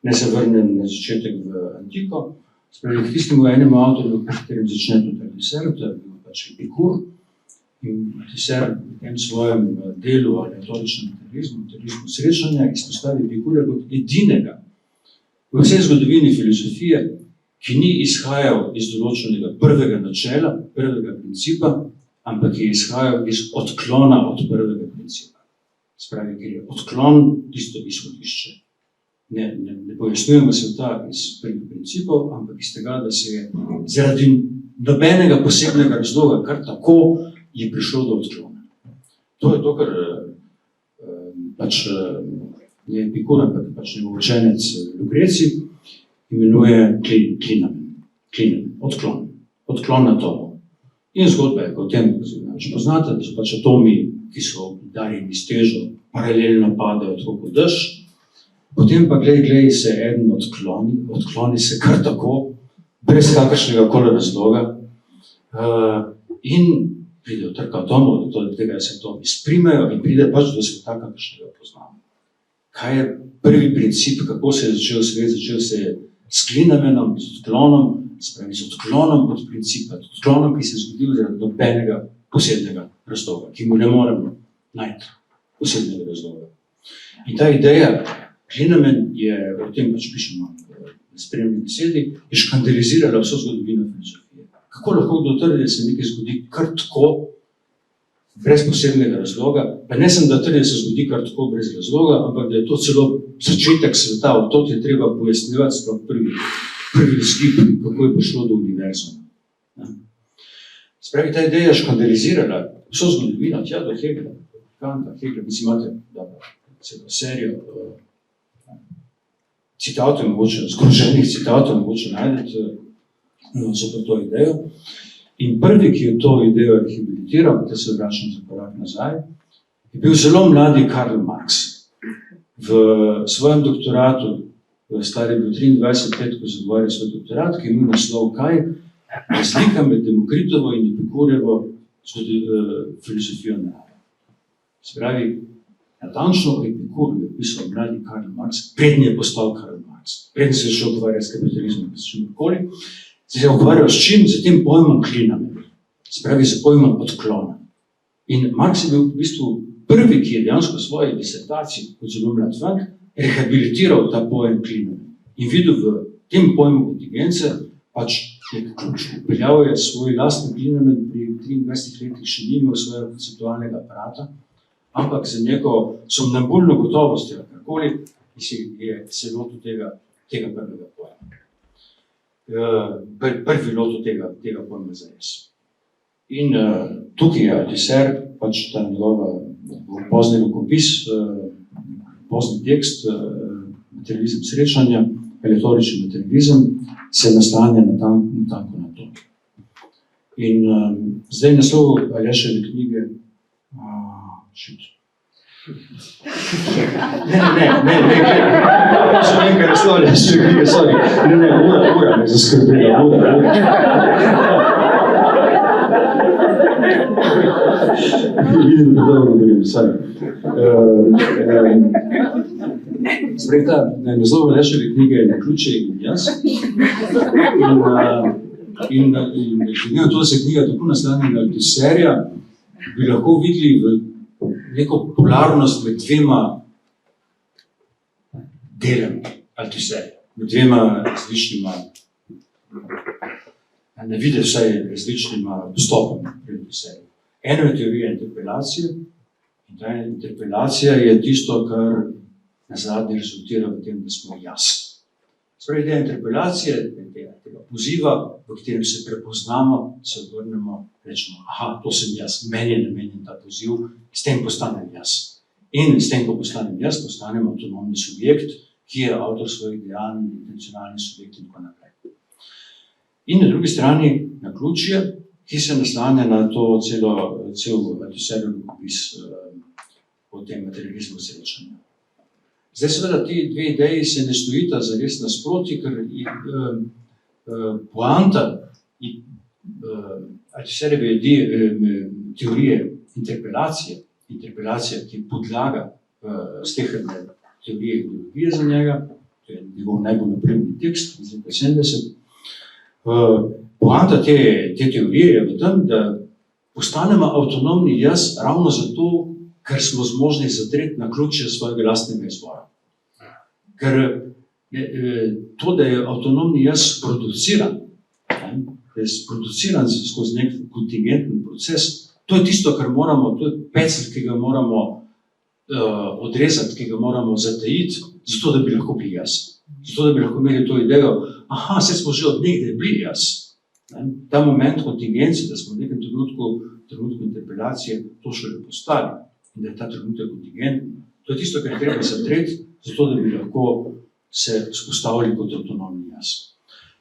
ne se vrnem na začetek v antiko, spravi k tistemu enemu avtorju, po katerem začne tudi Althusser, to je bil pač Epikur. In Althusser v tem svojem delu o retoričnem materializmu srečanja izpostavi Epikurja kot edinega v vsej zgodovini filozofije, ki ni izhajal iz določenega prvega načela, prvega principa, ampak je izhajal iz odklona od prvega principa. Spravi, ker je odklon tisto izhodišče. Ne pojasnjujemo sveta iz prvih principov, ampak iz tega, da se je zaradi nobenega posebnega razloga, kar tako je prišlo do odklona. To je to, kar pač ne Epikur, ampak pač njegov učenec Lucreci imenuje klinamen, odklon atomov. In zgodba je o tem, če poznate, da so pač atomi, ki so udarjeni s težo, paralelno padajo tako kot dež, potem pa glej se eden odkloni se kar tako, brez kakršnega koli razloga, in pride do trka atomov, do tega se atomi sprimejo in pride pač do sveta, kakršnega poznamo. Kaj je prvi princip, kako se je začel svet? Začel se je s klinamenom, z odklonom, spravi z odklonom od principa, odklonom, ki se je zgodil zaradi nobenega posebnega razloga, ki mu ne moremo najti posebnega razloga. In ta ideja, klinamen je, o tem pač pišemo v spremni besedi, je škandalizirala vso zgodovino filozofije. Kako lahko kdo trdi, da se nekaj zgodi kar tako, brez posebnega razloga, pa ne sem, da trdi, da se zgodi kar tako brez razloga, ampak da je to celo začetek sveta, v to je treba pojasnjevati sploh prvi vzgib, kako je prišlo do univerzuma. Spravi, ta ideja je škandalizirala vso zgodovino, tja do Hegela, Kanta, Hegela, mislim, imate celo serijo citatov, zgroženih citatov, mogoče najdete zoper to idejo. In prvi, ki je to idejo rehabilitiral, da se vračam za korak nazaj, je bil zelo mladi Karl Marx. V svojem doktoratu, star je bil 23 let, ko zagovarjal svoj doktorat, ki je imel naslov kaj? Razlika med Demokritovo in Epikurjevo filozofijo narave. Se pravi, natančno Epikurju je pisal mladi Karl Marx, prednji je postal Karl Marx, prednji se je šel ukvarjati s kapitalizmom, s čimkoli, se je ukvarjal s čim? Z tem pojmom klinamen, se pravi, z pojmom odklona. In Marx je bil v bistvu prvi, ki je dejansko v svoji disertaciji, kot zelo mlad fant, rehabilitiral ta pojem klinamen. In videl v tem pojmu kontingence, pač je ključ. Upeljal je svoj lastni klinamen, pri 23 letih še ni imel svojega konceptualnega aparata, ampak za neko somnambulno gotovostjo, karkoli, ki se lotil tega prvega pojma. Prvi lotil tega pojma zares. In tukaj je Althusser, pač ta njegova pozni rokopis, pozni tekst, materializem srečanja, aleatorični materializem, se naslanja natanko na to. In zdaj naslov Aleševe knjige, še nekaj naslov Aleševe knjige, sorry, ura me zaskrbila, Vidim, da dobro govorim, sorry. Sprejta, naslov Aleševe knjige je Naključje in jaz. In glede na to, da se knjiga tako naslanja na Althusserja, bi lahko videli v neko polarnost med dvema delami Althusserja, med dvema različnima, ne vidi vsaj različnima postopami pri Althusserju. Eno je teorija interpelacije in ta interpelacija je tisto, kar nazadnje rezultira v tem, da smo jaz. Spravi, ideja interpelacije, tega poziva, v katerem se prepoznamo, se obrnemo, rečemo, aha, to sem jaz, meni je namenjen ta poziv, s tem postanem jaz. In s tem, ko postanem jaz, postanem avtonomni subjekt, ki je avtor svojih dejanj, intencionalni subjekt in tako naprej. In na drugi strani naključje, ki se naslanja na to cel Althusserjev rokopis o tem materializmu srečanja. Zdaj seveda ti dve ideji se ne stojita zares nasproti, ker poanta Althusserjeve teorije interpelacija, ki je podlaga sleherne teorije ideologije za njega, to je njegov najbolj napredni tekst iz leta 70. Poanta te teorije je v tem, da postanemo avtonomni jaz ravno zato, ker smo zmožni zatreti naključje svojega lastnega izvora. Ker to, da je avtonomni jaz produciran, da je produciran skozi nek kontingentni proces, to je tisto, kar moramo, to je pecel, ki ga moramo odrezati, ki ga moramo zatajiti, zato da bi lahko bili jaz. Zato da bi lahko imeli to idejo, aha, saj smo že od nekdaj bili jaz. Ta moment kontingence, da smo v nekem trenutku interpelacije to šele postali in da je ta trenutek kontingentni, to je tisto, kar treba zatreti, zato da bi lahko se vzpostavili kot avtonomni jaz.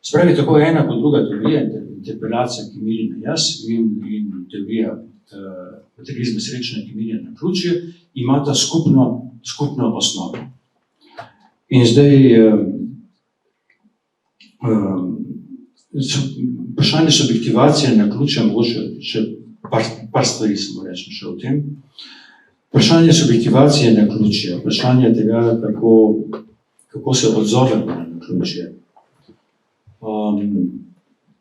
Spravi, tako ena kot druga teorija, interpelacija, ki miri na jaz, in teorija materializma srečanja, ki miri na naključje, imata skupno osnovo. In zdaj vprašanje subjektivacije naključja, mogoče še par stvari samo rečem še o tem. Vprašanje subjektivacije naključja, vprašanje tega, kako se odzovemo na naključje.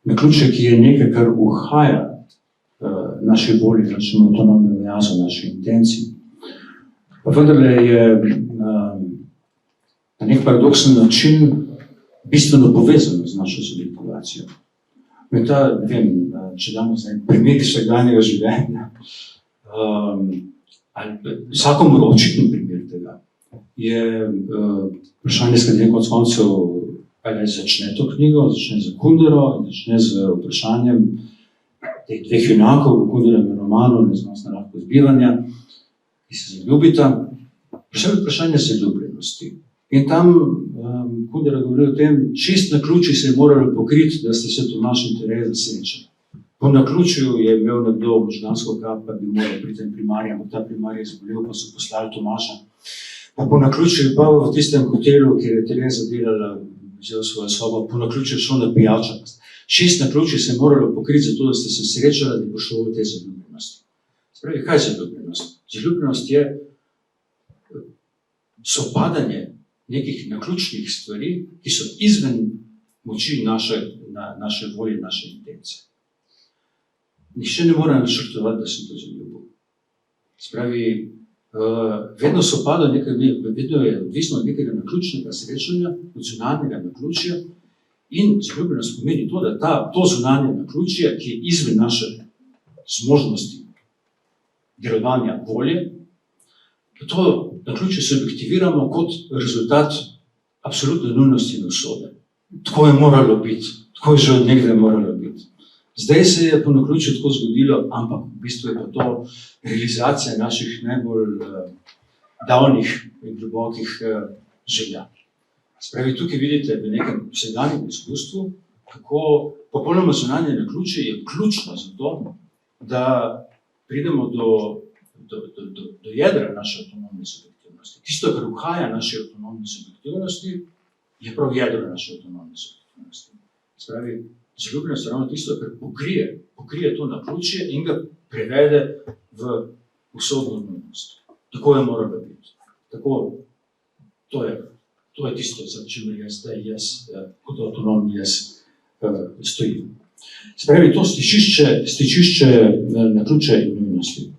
Naključje, ki je nekaj, kar uhaja naši volji, našemu avtonomnemu jazu, naši intenciji. Pa vendarle je na nek paradoksen način bistveno povezano z našo subjektivacijo. In ta, ne vem, če damo zdaj primer vsakdanjega življenja, vsakomur očitni primer tega, je vprašanje, s katerim konec koncev ali začne to knjigo, začne z Kundero in začne z vprašanjem teh dveh junakov v Kunderovem romanu Neznosna lahkost bivanja, ki se zaljubita. Vprašanje zaljubljenosti. In tam Kundera govori o tem, 6 naključij se je moralo pokriti, da ste se Tomaž in Tereza srečali. Po naključju je imel nekdo možgansko kap, pa bi moral priti en primarij, ampak ta primarij je zbolel, pa so poslali Tomaža. Pa po naključju je pa v tistem hotelu, kjer je Tereza delala, vzel svojo sobo, po naključju šel na pijačo. 6 naključij se je moralo pokriti zato, da ste se srečali, da bo šlo v te zaljubljenosti. Spravi, kaj je zaljubljenost? Zaljubljenost je sopadanje nekih naključnih stvari, ki so izven moči naše volje, naše intence. Nihče ne more načrtovati, da sem to zaljubil. Spravi, vedno sopada vedno je odvisno od nekega naključnega srečanja, od zunanjega naključja, in zaljubljenost pomeni to, da to zunanje naključje, ki je izven naše zmožnosti delovanja volje, to naključje subjektiviramo kot rezultat absolutne nujnosti in usode. Tako je moralo biti, tako je že od nekdaj moralo biti. Zdaj se je po naključju tako zgodilo, ampak v bistvu je pa to realizacija naših najbolj davnih in globokih želja. Spravi, tukaj vidite v nekem vsakdanjem izkustvu, kako popolnoma zunanje naključje je ključno za to, da pridemo do jedra naše avtonomne subjektivnosti. Tisto, kar uhaja naše avtonomne subjektivnosti, je prav jedro naše avtonomne subjektivnosti. Spravi, zaljubljenost je ravno tisto, kar pokrije to naključje in ga prevede v usodno nujnost. Tako je moralo biti. Tako, to je tisto, za čimer jaz kot avtonomni jaz stojim. Spravi, to stičišče naključja in nujnosti,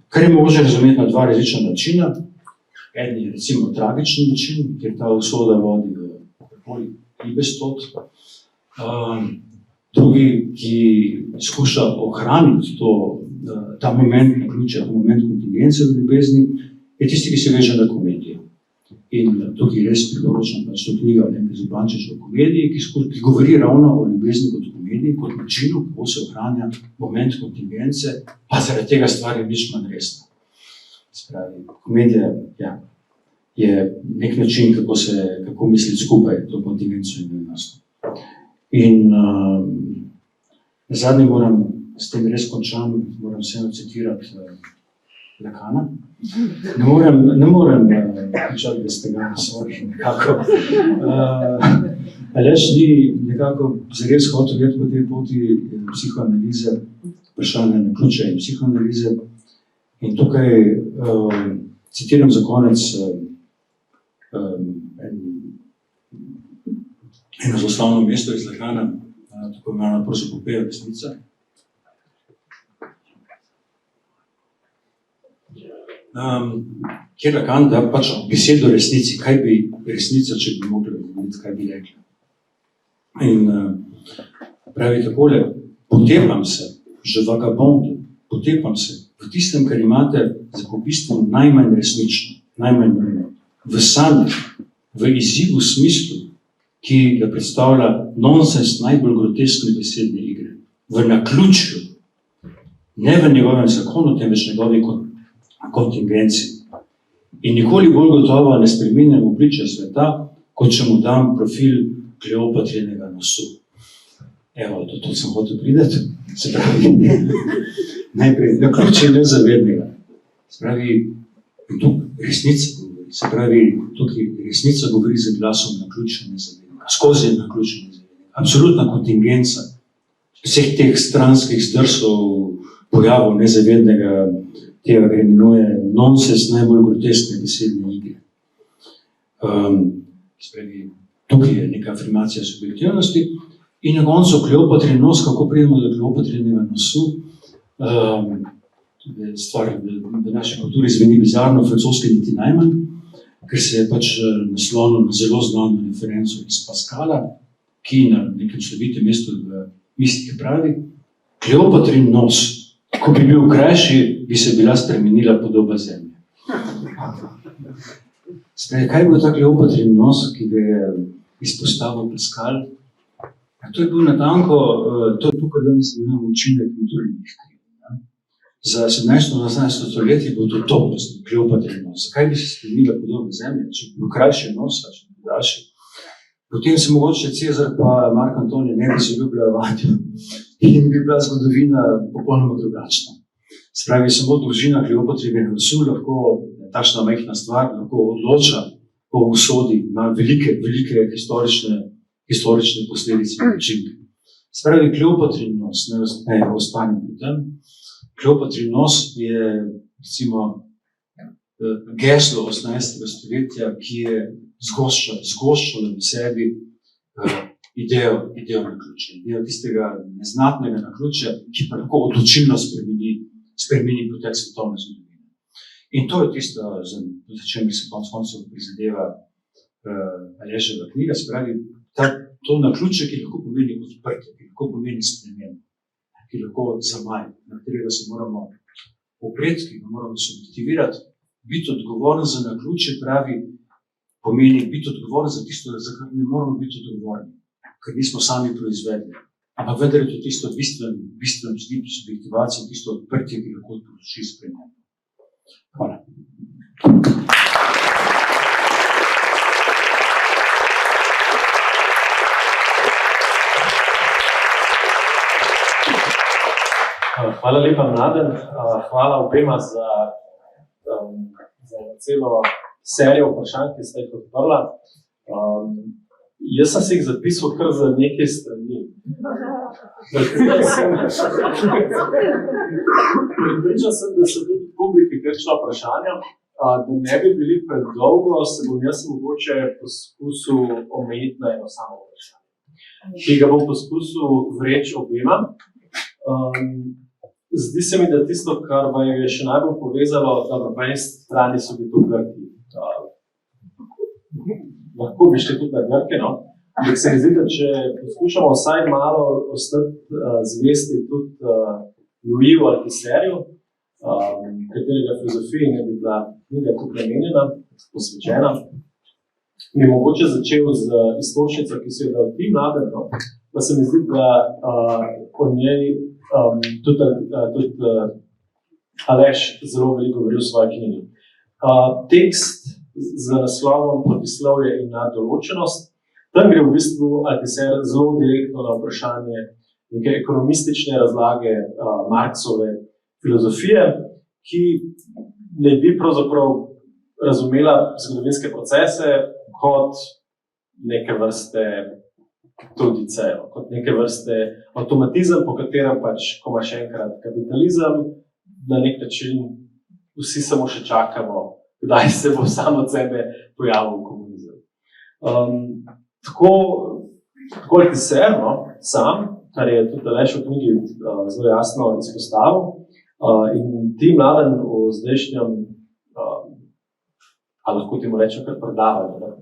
kar je mogoče razumeti na dva različna načina. Eden je recimo tragični način, kjer ta usoda vodi v libestot. Drugi, ki skuša ohraniti ta moment naključja, moment kontingence v ljubezni, je tisti, ki se veže na komedijo. In tukaj je res priporočam pač to knjiga Alenke Zupančič o komediji, ki govori ravno o ljubezni kot komediji, kot načinu, kako se ohranja moment kontingence, pa zaradi tega stvar je nič manj resna. Spravi, komedija je nek način, kako misliti skupaj to kontingenco in nujnost. In nazadnje moram, s tem res končam, moram vseeno citirati Lacana. Ne morem pričati, da ste ga nasvorili nekako. Aleš ni nekako zares hotel vedeti po tej poti psihoanalize, vprašanja naključja in psihoanalize. In tukaj citiram za konec eno zaslavno mesto iz Lacana, tako imenovana prosopopeja resnica. Kjer Lacan da pač besedo resnici, kaj bi resnica, če bi mogla govoriti, kaj bi rekla. In pravi takole, potepam se, že vagabond, potepam se v tistem, kar imate za po bistvu najmanj resnično, najmanj nujno, v sanjih, v izzivu smislu, ki ga predstavlja nonsens najbolj groteskne besedne igre, v naključju, ne v njegovem zakonu, temveč njegovi kontingenci. In nikoli bolj gotovo ne spreminjam obličja sveta, kot če mu dam profil Kleopatrinega nosu. Evo, to sem hotel prideti. Se pravi, najprej naključje nezavednega. Se pravi, resnica govori. Se pravi, tukaj resnica govori za glasom naključja nezavednega. Skozi naključje nezavednega. Absolutna kontingenca vseh teh stranskih zdrsov, pojavov nezavednega, tega, kar imenuje nonsens najbolj groteskne besedne igre. Tukaj je neka afirmacija subjektivnosti in na koncu Kleopatrin nos, kako pridemo do Kleopatrinega nosu. Stvar v naši kulturi zveni bizarno, francoski niti najmanj, ker se je pač naslonil na zelo znano referenco iz Pascala, ki na nekem slovitem mestu v mistiki pravi, Kleopatrin nos, ko bi bil krajši, bi se bila spremenila podoba zemlje. Kaj je bil ta Kleopatrin nos, ki ga je izpostavil Pascal? To je bil natanko, to je tukaj danes imamo učinek kulturnih kriv. Za 17. in 18. stoletje je bil to Kleopatrin nos. Zakaj bi se spremenila podoba zemlje, če bi bil krajši nos, če bi bil daljši? Potem se mogoče Cezar pa Mark Antonij ne bi se ljubila vanjo in bi bila zgodovina popolnoma drugačna. Spravi, samo dolžina Kleopatrinega nosu lahko, takšna majhna stvar, lahko odloča o usodi, ima velike historične posledice in učinke. Spravi, Kleopatrin nos, ne ostanem pri tem, Kleopatrin nos je, recimo, geslo 18. stoletja, ki je zgoščalo v sebi idejo naključja, idejo tistega neznatnega naključja, ki pa lahko odločilno spremeni potek svetovne zgodovine. In to je tisto, za čem se konec koncev prizadeva Aleševa knjiga, se pravi, to naključje, ki lahko pomeni odprtje, ki lahko pomeni spremembo, ki lahko zamaj, na katerega se moramo opreti, ki ga moramo subjektivirati, biti odgovoren za naključje, pravi, pomeni biti odgovoren za tisto, za kar ne moramo biti odgovorni, ker nismo sami proizvedli. ampak vendar je to tisto bistveno subjektivacijo, tisto odprtje, ki lahko duši spremlja. Hvala. Hvala lepa, Mladen. Hvala obema za celo serijo vprašanj, ki ste jih odprla. Jaz sem si jih zapisal kar za nekaj strani. Pripričan sem, da so tudi publiki kakšna vprašanja. Da ne bi bili predolgo, se bom jaz mogoče poskusil omejiti na eno samo vprašanje, ki ga bom poskusil vreči obema. Zdi se mi, da tisto, kar me je še najbolj povezalo, da po eni strani so bili to Grki. Lahko bi šli tudi na Grke, no? Ampak se mi zdi, da če poskušamo vsaj malo ostati zvesti tudi Louisu Althusserju, katerega filozofiji ne bi bila knjiga tudi namenjena, posvečena, bi mogoče začel z iztočnico, ki si jo dal ti, Mladen, no? Pa se mi zdi, da o njej tudi Aleš zelo veliko govori v svoji knjigi. Tekst z naslovom Protislovje in nadoločenost, tam gre v bistvu Althusser zelo direktno na vprašanje neke ekonomistične razlage Marxove filozofije, ki ne bi pravzaprav razumela zgodovinske procese kot neke vrste tradicijo, kot neke vrste avtomatizem, po katerem pač, ko ima še enkrat kapitalizem, na nek način vsi samo še čakamo, kdaj se bo samo od sebe pojavil komunizem. Tako Althusser, no, sam, kar je tudi Aleš v knjigi zelo jasno izpostavil, in ti, Mladen, v zdajšnjem, a lahko ti mu rečem kar predavanju,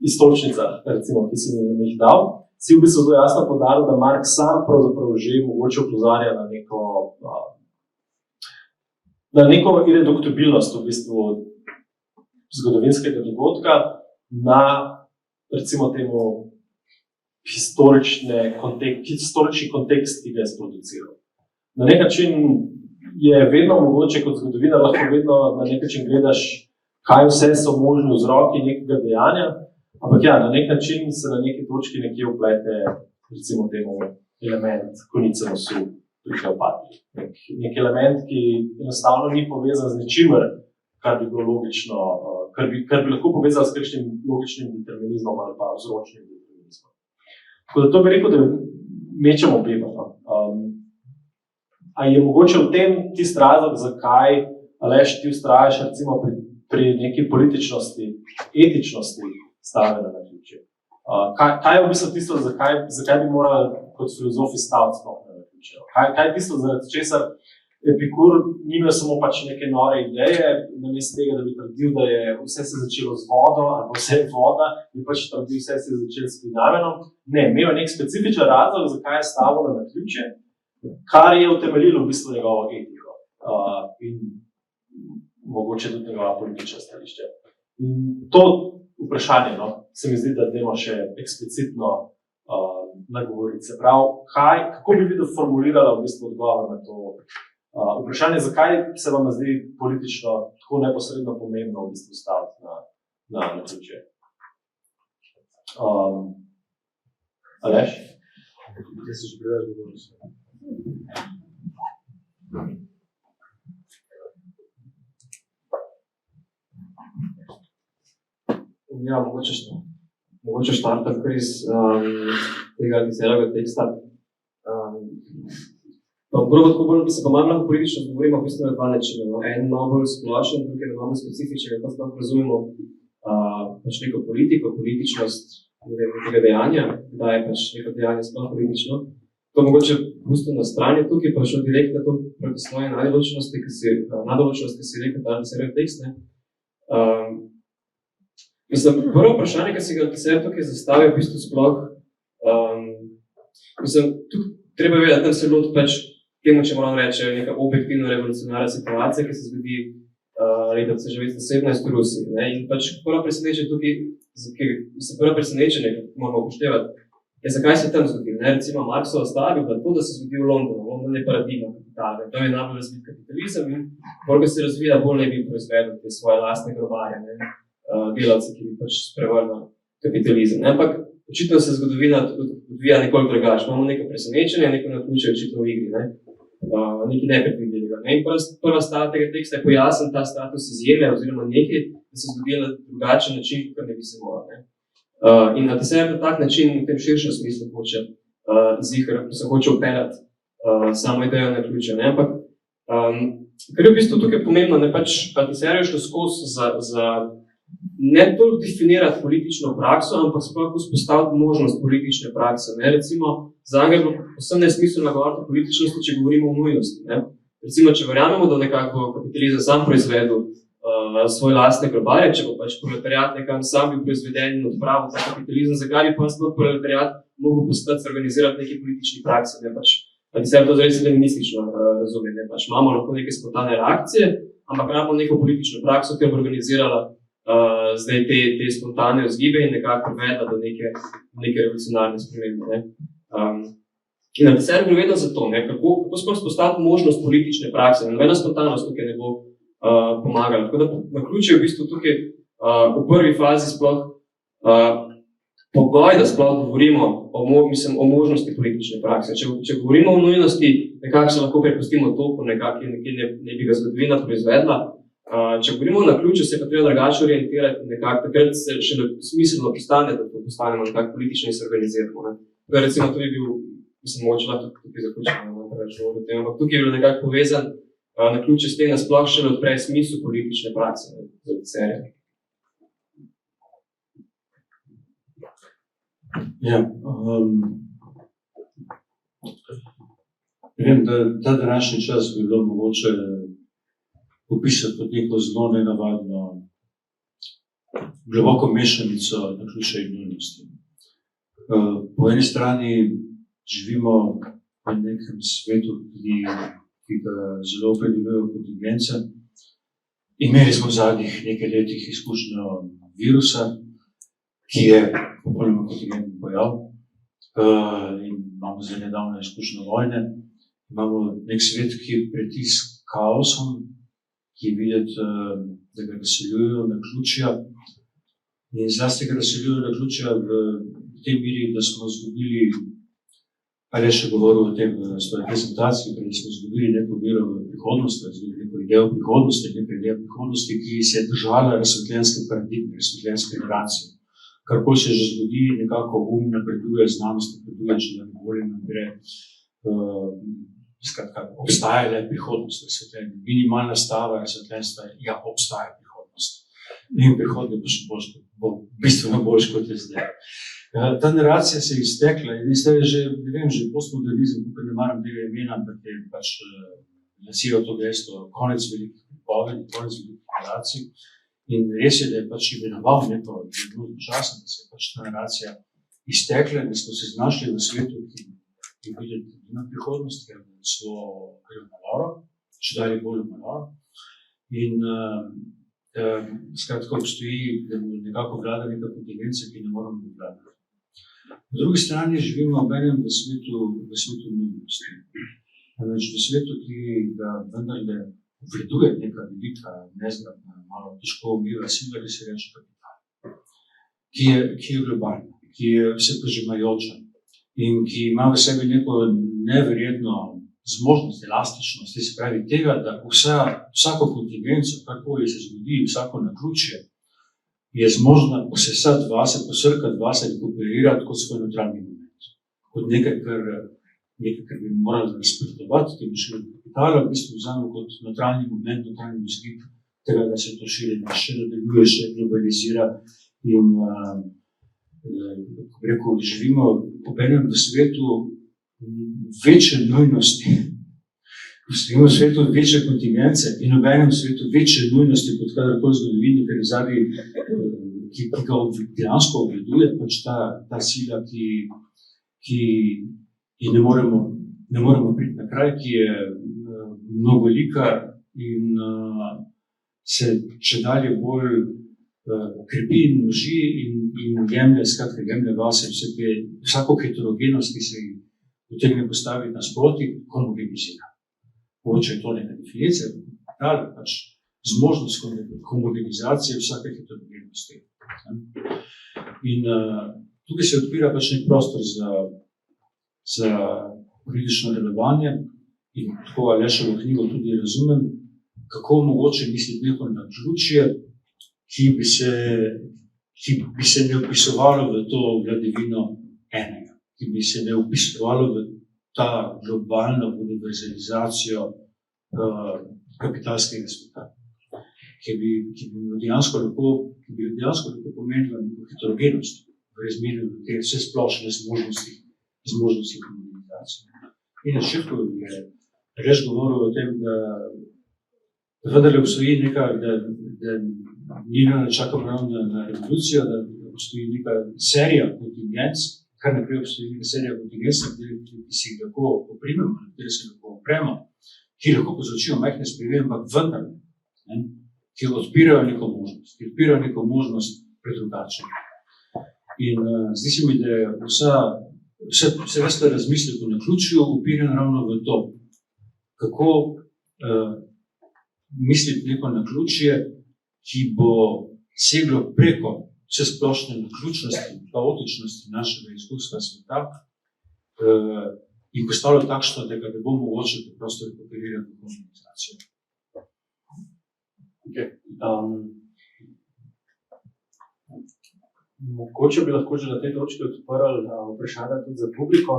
iztočnica, recimo, ki si mi jih dal, si v bistvu zelo jasno podaril, da Marx sam pravzaprav že mogoče opozarja na neko ireduktibilnost v bistvu zgodovinskega dogodka na, recimo temu, historični kontekst, ki ga je sproduciral. Na nek način je vedno mogoče kot zgodovinar, lahko vedno na nek način gledaš, kaj vse so možni vzroki nekega dejanja, ampak ja, na nek način se na neki točki nekje vplete, recimo temu, element konice nosu pri Kleopatri. Nek element, ki enostavno ni povezan z ničimer, kar bi bilo logično, kar bi lahko povezal s kakšnim logičnim determinizmom ali pa vzročnim determinizmom. Tako da to bi rekel, da mečemo obema. A je mogoče v tem tist razlog, zakaj, Aleš, ti vztrajaš recimo pri neki političnosti, etičnosti stavljena na ključe? Kaj je v bistvu tisto, zakaj bi morali kot filozofi staviti sploh na ključe? Kaj je tisto, zaradi česar Epikur ni imel samo pač neke nore ideje, namesto tega, da bi trdil, da je vse se začelo z vodo, ali pa vse je voda, in pač trdil, vse se je začelo s plinamenom. Ne, imel je nek specifičen razlog, zakaj je stavljeno na ključe, kar je utemeljilo v bistvu njegovo etiko in mogoče tudi njegova politična stališča. In to vprašanje, no, se mi zdi, da dajmo še eksplicitno nagovoriti. Se pravi, kako bi videl formulirala v bistvu odgovor na to vprašanje, zakaj se vam zdi politično tako neposredno pomembno v bistvu staviti na ključe? Aleš? Jaz se že preveč govoril. Ja, mogoče štartam kar iz tega Althusserjevega teksta. Prvo tako bolj, bi se pa malo lahko politično govorimo v bistvu na dva načina. No? En malo bolj splošen, drugi malo bolj specifičen, kako sploh razumemo pač neko politiko, političnost nekega dejanja, da je pač neko dejanje sploh politično. To mogoče pustim na strani, tukaj pa šel direktno to proti svoje nadoločenosti, ki si rekel ta Althusserjev tekst. Mislim, prvo vprašanje, ki si ga Althusser tukaj zastavil, v bistvu sploh, mislim, tukaj treba vedeti, da se lot pač temu, če moram reči, neka objektivno revolucionarna situacija, ki se zgodi leta 1917 v Rusiji. Ne? In pač prvo presenečenje tukaj, prvo presenečenje, moramo upoštevati, zakaj se tam zgodilo? Recimo Marksova stava bi bila to, da se zgodi v Londonu. London je paradigma kapitala. Tam je najbolj razvit kapitalizem in bolj se razvija, bolj ne bi proizvedel te svoje lastne grobarje, delavce, ki bi pač sprevrnili kapitalizem. Ampak očitno se zgodovina odvija nekoliko drugače. Imamo neko presenečenje, neko naključje očitno v igri, nekaj nepredvidljivega. In prva stava tega teksta je pojasnil ta status izjeme oziroma nekaj, da se zgodilo na drugačen način, kot ne bi se moral. In na na tak način v tem širšem smislu se hoče upeljati samo idejo naključja. Ampak, kar je v bistvu tukaj pomembno, Althusser je šlo skozi za ne toliko definirati politično prakso, ampak sploh vzpostaviti možnost politične prakse. Recimo, za njega je bilo posebno nesmiselno govoriti o političnosti, če govorimo o nujnosti. Recimo, če verjamemo, da nekako kapitalizem sam proizvedel svoj lastne grobarje, če bo pač proletariat nekam sam bil proizveden in odpravil ta kapitalizem, zakaj bi pa sploh proletariat mogel postati organizirati neke politične prakse. Althusser to res feministično razume. Imamo lahko neke spontane reakcije, ampak rabimo neko politično prakso, ki bo organizirala zdaj te spontane vzgibe in nekako privedla do neke revolucionarne spremembe. In Althusser gre vedno za to, kako sploh spostaviti možnost politične prakse. Nobena spontanost tukaj ne bo pomagala. Tako da naključje v bistvu tukaj v prvi fazi sploh pogoj, da sploh govorimo o možnosti politične prakse. Če govorimo o nujnosti, nekako se lahko prepustimo toku, nekako ne bi ga zgodovina proizvedla. Če govorimo o naključju, se pa treba drugače orientirati, nekako takrat se še smiselno postane, da to postanemo nekako politično in se organiziramo. Recimo to je bil, mogoče lahko tukaj zaključimo, ampak tukaj je bil nekako povezan naključje s tem, da sploh še odpre smisel politične prakse za Althusserja. Ja, vem, da ta današnji čas bi bilo mogoče opisati kot neko zelo nenavadno globoko mešanico naključja in nujnosti. Po eni strani živimo v nekem svetu, ki ga zelo opredeljujejo kontingence. Imeli smo v zadnjih nekaj letih izkušnjo virusa, ki je popolnoma kontingentni pojav. In imamo zdaj nedavno izkušnjo vojne. Imamo nek svet, ki je pritisk kaosom, ki je videti, da ga razseljujejo naključja. In zlasti ga razseljujejo naključja v tej meri, da smo izgubili, ali je še govoril o tem v svoji prezentaciji, da smo izgubili neko vero v prihodnost, izgubili neko idejo prihodnosti, neko idejo prihodnosti, ki se je držala razsvetljenske paradigme, razsvetljenske generacije. Karkoli se že zgodi, nekako napreduje, znanost napreduje, če da bolje nam gre. Skratka, obstaja le prihodnost razsvetljenja. Minimalna stava razsvetljenstva je, ja, obstaja prihodnost. In prihodnje bo bistveno boljše, kot je zdaj. Ta naracija se je iztekla in zdaj je že postmodernizem, tukaj ne maram tega imena, ampak je pač nasijo to gesto, konec velikih pripovedi, konec velikih naracij. In res je, da je pač imenoval neko zelo časno, da se je pač ta naracija iztekla, da smo se znašli v svetu, ki je videti na prihodnost, ker je zelo maloro, če dalje bolj maloro. In skratka obstoji, da bo nekako vlada neka kontingenca, ki ne moramo obvladati. Po drugi strani živimo obenem v svetu nujnosti. V svetu, ki ga vendarle obvladuje neka velika, nezgrabna, malo težko omljiva sila, ki se reče kapital, ki je globalna, ki je vseprežemajoča in ki ima v sebi neko neverjetno zmožnost, elastičnost, se pravi tega, da vsako kontingenco, karkoli se zgodi, vsako naključje, je zmožna posesati vase, posrkati vase, rekuperirati kot svoj notranji moment. Kot nekaj, kar bi morali nasprotovati temu širjenju kapitala, v bistvu vzamemo kot notranji moment, notranji vzgib tega, da se to širjenje še nadaljuje, še globalizira in rekel, živimo obenem v svetu večje nujnosti. Živimo v svetu večje kontingence in obenem v svetu večje nujnosti kot kadarkoli zgodovini, ker je zadnji, ki ga dejansko obvladuje, pač ta sila, ki ne moremo priti na kraj, ki je mnogolika in se čedalje bolj krepi in množi in jemlje vase vsako heterogenost, ki se jih utegne postaviti nasproti, homogenizira. Mogoče je to neka definicija, ali pač zmožnost homogenizacije vsake heterogenosti. In tukaj se odpira pač nek prostor za politično delovanje in tako Aleševo knjigo tudi razumem, kako mogoče misliti neko naključje, ki bi se ne opisovalo v to vladavino enega, ki bi se ne opisovalo v ta globalno univerzalizacijo kapitalskega sveta, ki bi dejansko lahko pomenila neko heterogenost v razmerju do te vse splošne zmožnosti komunikacije. In Šefčov je res govoril o tem, da vendarle obstoji neka, da ni čakamo ravno na revolucijo, da obstoji neka serija kontingenc, kar naprej obstoji neka serija kontingenc, ki si jih lahko oprimemo, na kateri se lahko opremo, ki lahko povzročijo majhne spremembe, ampak vendar, ki odpirajo neko možnost pred drugačnim. In zdi se mi, da je vse vrsta razmislek o naključju upiran ravno v to, kako misliti neko naključje, ki bo seglo preko vse splošne naključnosti in kaotičnosti našega izkustva sveta in postalo takšno, da ga ne bo mogoče preprosto rekuperirati v komunikacijo. Mogoče bi lahko že na tej točki odprli vprašanja tudi za publiko.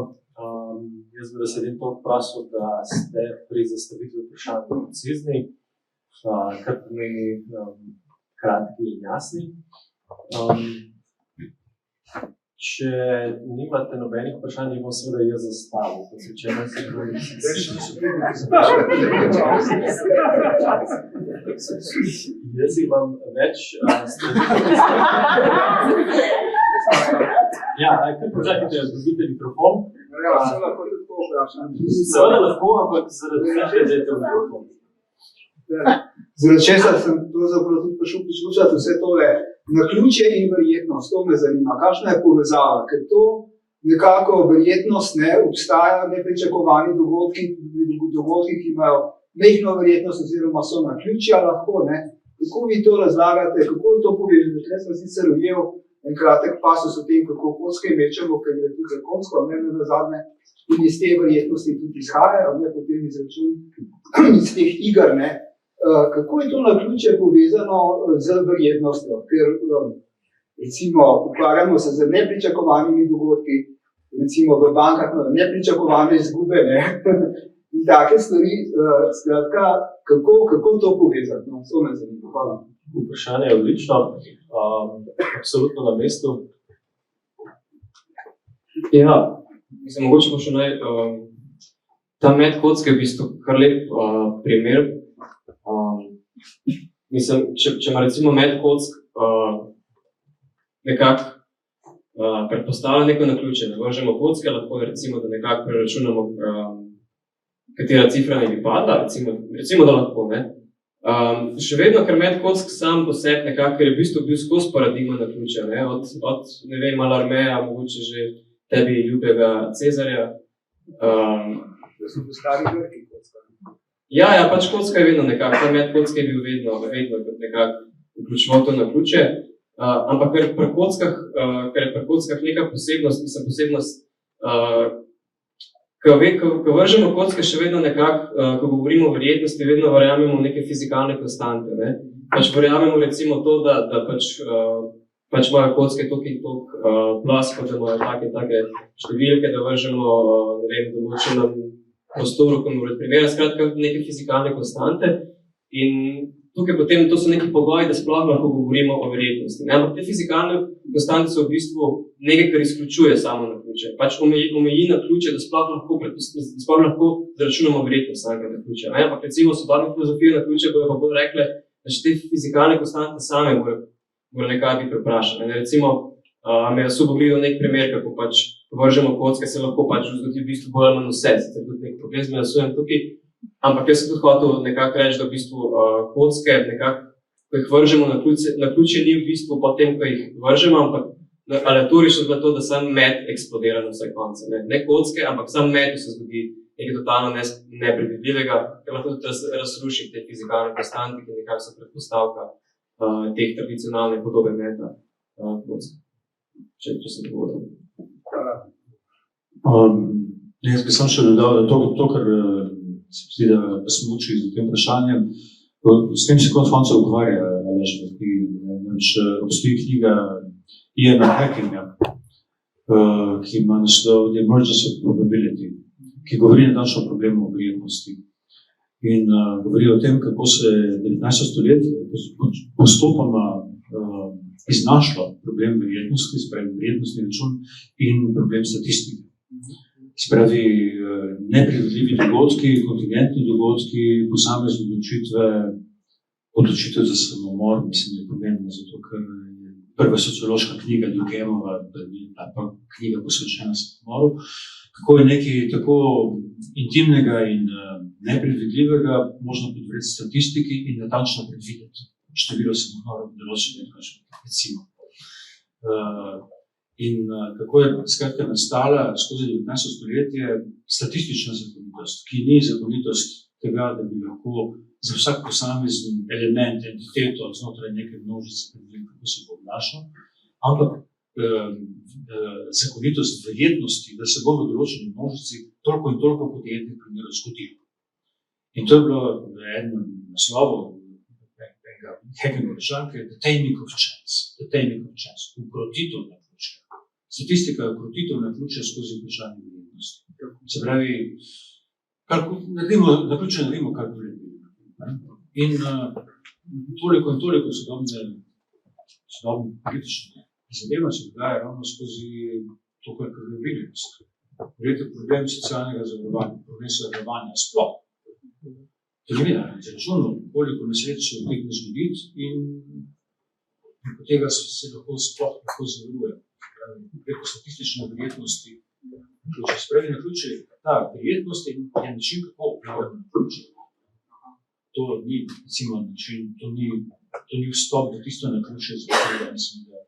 Jaz bi veselim to vprašal, da ste pri zastavitvi vprašanj koncizni, kar pomeni kratki in jasni. Če nimate nobenih vprašanj, jih bom seveda jaz zastavil. Jaz imam več kar počakajte, dobite mikrofon. Se lahko tudi to vprašam. Seveda lahko, ampak zaradi vse dajte mikrofon. Zaradi česa sem pravzaprav tudi prišel poslušati vse tole naključje in verjetnost, to me zanima, kakšna je povezava, ker to nekako verjetnost ne obstaja, nepričakovani dogodki, ki imajo mehno verjetnost oziroma so naključja lahko, ne. Kako vi to razlagate, kako to povežete? Tukaj sem sicer ujel en kratek pasus o tem, kako kocke mečemo, ker je tudi zakonsko, ne nazadnje, in iz te verjetnosti tudi izhajajo, ne, potem izračun iz teh iger, ne. Kako je to naključje povezano z verjetnostjo? Ker recimo ukvarjamo se z nepričakovanimi dogodki, recimo v bankah nepričakovane izgube, ne? In take stvari, skratka, kako to povezati? No, to me zanima. Hvala. Vprašanje je odlično, absolutno na mestu. Ja, mislim, mogoče pa še ta met kocke je v bistvu kar lep primer. Mislim, če ima recimo met kock nekako predpostavlja neko naključje, ne vržemo kocke, lahko recimo, da nekako preračunamo, katera cifra ne bi padla, recimo da lahko, ne. Še vedno, ker met kock sam po sebi nekako, ker je v bistvu bil skozi paradigma naključja, ne, od ne vem, Mallarméja, mogoče že tebi ljubega Cezarja. Da so postali Grki kocka. Ja, pač kocka je vedno nekako, ta met kocka je bil vedno kot nekako vključeval to naključje, ampak ker je pri kockah neka posebnost, ko vržemo kocke še vedno nekako, ko govorimo o verjetnosti, vedno verjamemo v neke fizikalne konstante, ne. Pač verjamemo recimo to, da pač imajo kocke toliko in toliko plasko, da imajo take številke, da vržemo, ne vem, določenem prostoru, ko mora primera, skratka neke fizikalne konstante in tukaj potem to so neki pogoji, da sploh lahko govorimo o verjetnosti. Ampak te fizikalne konstante so v bistvu nekaj, kar izključuje samo naključje. Pač omeji naključje, da sploh lahko zaračunamo verjetnost samega naključja. Ampak recimo sodobne filozofije naključja bojo pa bolj rekle, da te fizikalne konstante same mora nekaj biti preprašane. Recimo, me je subogledal nek primer, kako pač vržemo kocke, se lahko pač zgodi v bistvu bolj ali manj vse, sicer tudi nek problem z me nasujem tukaj, ampak jaz sem tudi hotel nekako reči, da v bistvu kocke nekako, ko jih vržemo na ključe ni v bistvu potem, ko jih vržemo, ampak aleatorično bilo to, da sam met eksplodira na vse konce. Ne kocke, ampak sam metu se zgodi nekaj totalno nepredvidljivega, ker lahko tudi razruši te fizikalne konstante, ki nekako so predpostavka teh tradicionalne podobe meta kocke. Če se dogovorim. Jaz bi sam še dodal, da to kar se zdi, da smo učili z tem vprašanjem, s tem se konec ukvarja, obstoji knjiga Iana Hackinga, ki ima naslov The Emergence of Probability, ki govori natančno o problemu verjetnosti. In govori o tem, kako se je 19. stoletje postopoma iznašlo problem verjetnosti, spravi verjetnostni račun in problem statistike. Spravi nepredvidljivi dogodki, kontingentni dogodki, posamezne odločitve za samomor, mislim, da je pomembno, zato ker je prva sociološka knjiga Durkheimova, pa knjiga posvečena samomoru, kako je nekaj tako intimnega in nepredvidljivega možno podvreti statistiki in natančno predvideti število samomorov v določenih recimo. In kako je skratka nastala skozi 19. stoletje statistična zakonitost, ki ni zakonitost tega, da bi lahko za vsak posamezen element, entiteto znotraj neke množice predvideli, kako se bo obnašal, ampak zakonitost verjetnosti, da se bo v določeni množici toliko in toliko podjetnih primerov zgodilo. In to je bilo eno naslovo Hackingove članke, The Taming of Chance, ukrotitev na ključe. Statistika je ukrotitev na ključe skozi vprašanje verjetnosti. Se pravi, na ključe naredimo kar verjetno. In toliko in toliko sodobne politične zadeve se dogaja ravno skozi to, kar je verjetnost. Verjete problem socialnega zavarovanja, problem zavarovanja sploh. Termina, izračunov, koliko nesreč se utegne zgoditi in po tega se lahko zavaruje. Preko statistične verjetnosti ključe. Spravi na ključe, ta verjetnost je način, kako upravljamo na ključe. To ni, recimo, način, to ni vstop do tisto na ključe, zato da mislim, da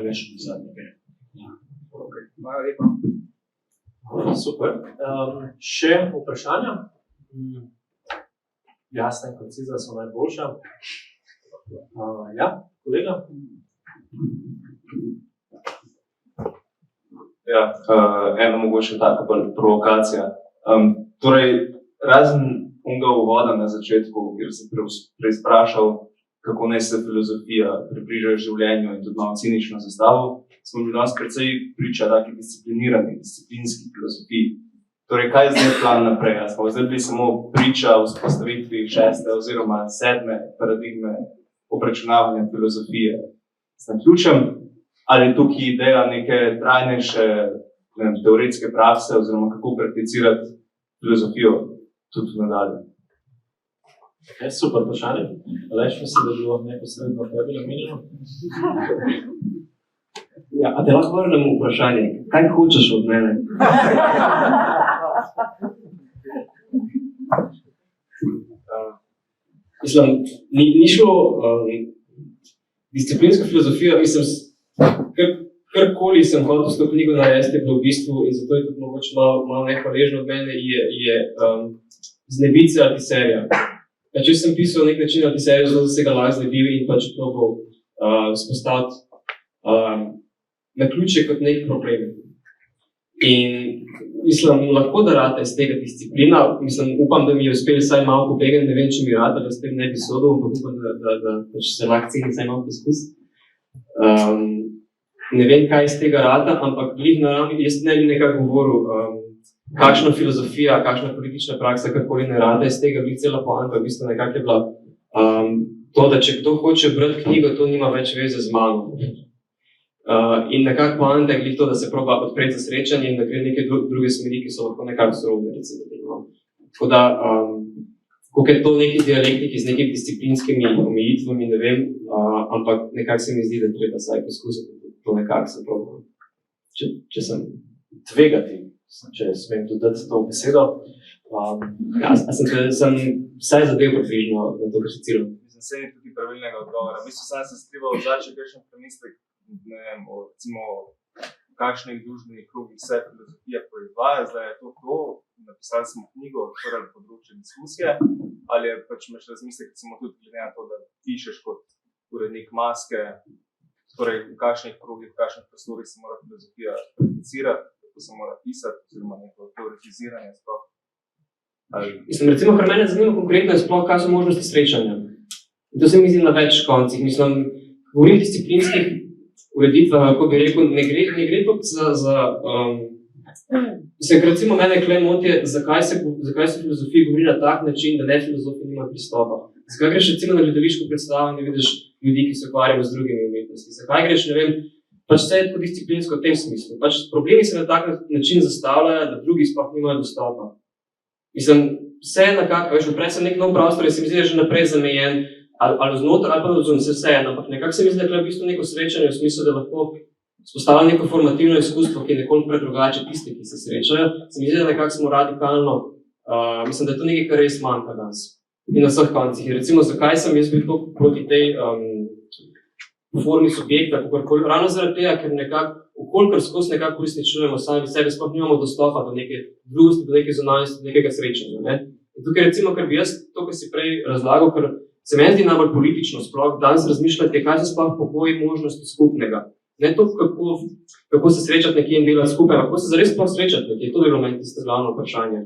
je še nazadnje gre. Hvala lepa. Super. Še vprašanja? Jasna in koncizna so najboljša. Ja, kolega? Ja, ena mogoče taka provokacija. Torej, razen unga uvoda na začetku, kjer se preizprašal, kako naj se filozofija približa življenju in tudi malo cinično zastavo, smo bili danes precej priča taki disciplinski filozofiji. Torej, kaj je zdaj plan naprej? Smo zdaj bili samo priča v vzpostavitvi 6. oziroma 7. paradigme obračunavanja filozofije s naključjem, ali tukaj ideja neke trajnejše teoretske prakse oziroma kako prakticirati filozofijo tudi nadalje. Okay, super vprašanje. Aleš, mislim, da je bilo neposredno tebi namenjeno. Ja, a te lahko vrnem vprašanje, kaj hočeš od mene? Mislim, ni šlo disciplinska filozofija, mislim, karkoli sem hotel s to knjigo narediti, je bilo v bistvu, in zato je tudi mogoče malo nehvaležno od mene, je znebiti se artiserija. Če sem pisal nek način artiserija, zato se ga lahko znebil in pač probal spostaviti naključje kot nek problem. In mislim, lahko da rata iz tega disciplina, mislim, upam, da mi je uspeli vsaj malo pobegati, ne vem, če mi rata, da s tem ne bi sodil, ampak upam, da se lahko ceni vsaj malo poskus. Ne vem, kaj iz tega rata, ampak jaz ne bi nekako govoril, kakšna filozofija, kakšna politična praksa, karkoli ne rata iz tega, bi cela poanta, v bistvu nekako je bila to, da če kdo hoče brati knjigo, to nima več veze z mano. In nekako poanta je to, da se proba odpreti za srečanje in da gre neke druge smeri, ki so lahko nekako sorodne, recimo. Tako da, koliko je to neki dialektiki z nekimi disciplinskimi omejitvami, ne vem, ampak nekako se mi zdi, da treba saj poskusiti to nekako se probam. Če sem tvegati, če smem tudi dati to besedo. Sem vsaj zadev približno na to, kar si cilil. naslednji tudi pravilnega odgovora. Mislim, sem se skrival odzad, če kakšen premislek, ne vem, recimo v kakšnih družbenih krogih se filozofija proizvaja, zdaj je to, napisali smo knjigo, odprli področje diskusije, ali je pač imaš razmislek, recimo tudi glede na to, da pišeš kot urednik Maske, torej v kakšnih krogih, v kakšnih prostorih se mora filozofija prakticirati, kako se mora pisati, oziroma neko teoretiziranje sploh. Mislim, recimo, kar mene zanima konkretno je sploh, kaj so možnosti srečanja. In to se mi zdi na več koncih. Mislim, govorim disciplinskih ureditvah, kako bi rekel, ne gre tudi za recimo mene kle moti, zakaj se filozofiji govori na tak način, da ne filozofi nima pristopa. Zakaj greš recimo na gledališko predstavo in vidiš ljudi, ki se ukvarjajo z drugimi umetnosti. Zakaj greš, ne vem, pač vse je tako disciplinsko v tem smislu. Pač problemi se na tak način zastavljajo, da drugi sploh nimajo dostopa. Mislim, vse je nekako, veš, naprej sem nek nov prostor in se mi zdi, da je že naprej zamejen, ali znotraj, ali pa odzun, vse je, ampak nekako se mi zdi, da je v bistvu neko srečanje v smislu, da lahko spostavlja neko formativno izkustvo, ki je nekoliko predrugače tiste, ki se srečajo. Se mi zdi, da nekako smo radikalno, mislim, da je to nekaj, kar res manjka danes. In na vseh koncih. Recimo, zakaj sem jaz bil toliko proti tej formi subjekta, ravno zaradi tega, ker nekako, okolikor skozi nekako uresničujemo sami sebe, sploh nimamo dostopa do neke drugosti, do neke zunanjosti, do nekega srečanja. Ne? In tukaj recimo, ker bi jaz to, kar si prej razlagal, ker se meni zdi najbolj politično sploh, danes razmišljati, kaj so sploh pogoji možnosti skupnega. Ne to, kako se srečati nekje in delati skupaj, kako se zares sploh srečati nekje, to bi bilo meni tisto glavno vprašanje.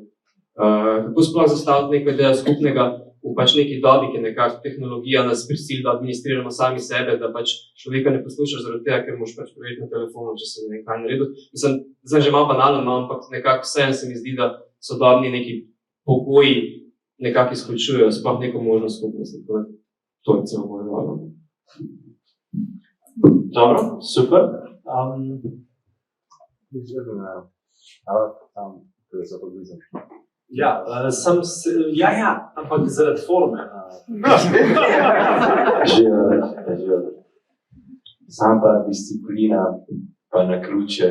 Kako sploh zastaviti nekaj dela skupnega v pač neki dobi, ki nekako tehnologija nas prisili, da administriramo sami sebe, da pač človeka ne poslušaš zaradi tega, ker moš pač preveriti na telefonu, če se ne vem kaj naredil. Mislim, zdaj že malo banalno, ampak nekako vseeno se mi zdi, da sodobni neki pogoji nekako izključujejo sploh neko možnost skupnosti. To je celo moje valo. Dobro, super. Ampak zaradi forme. Že. Sam pa disciplina, pa naključje,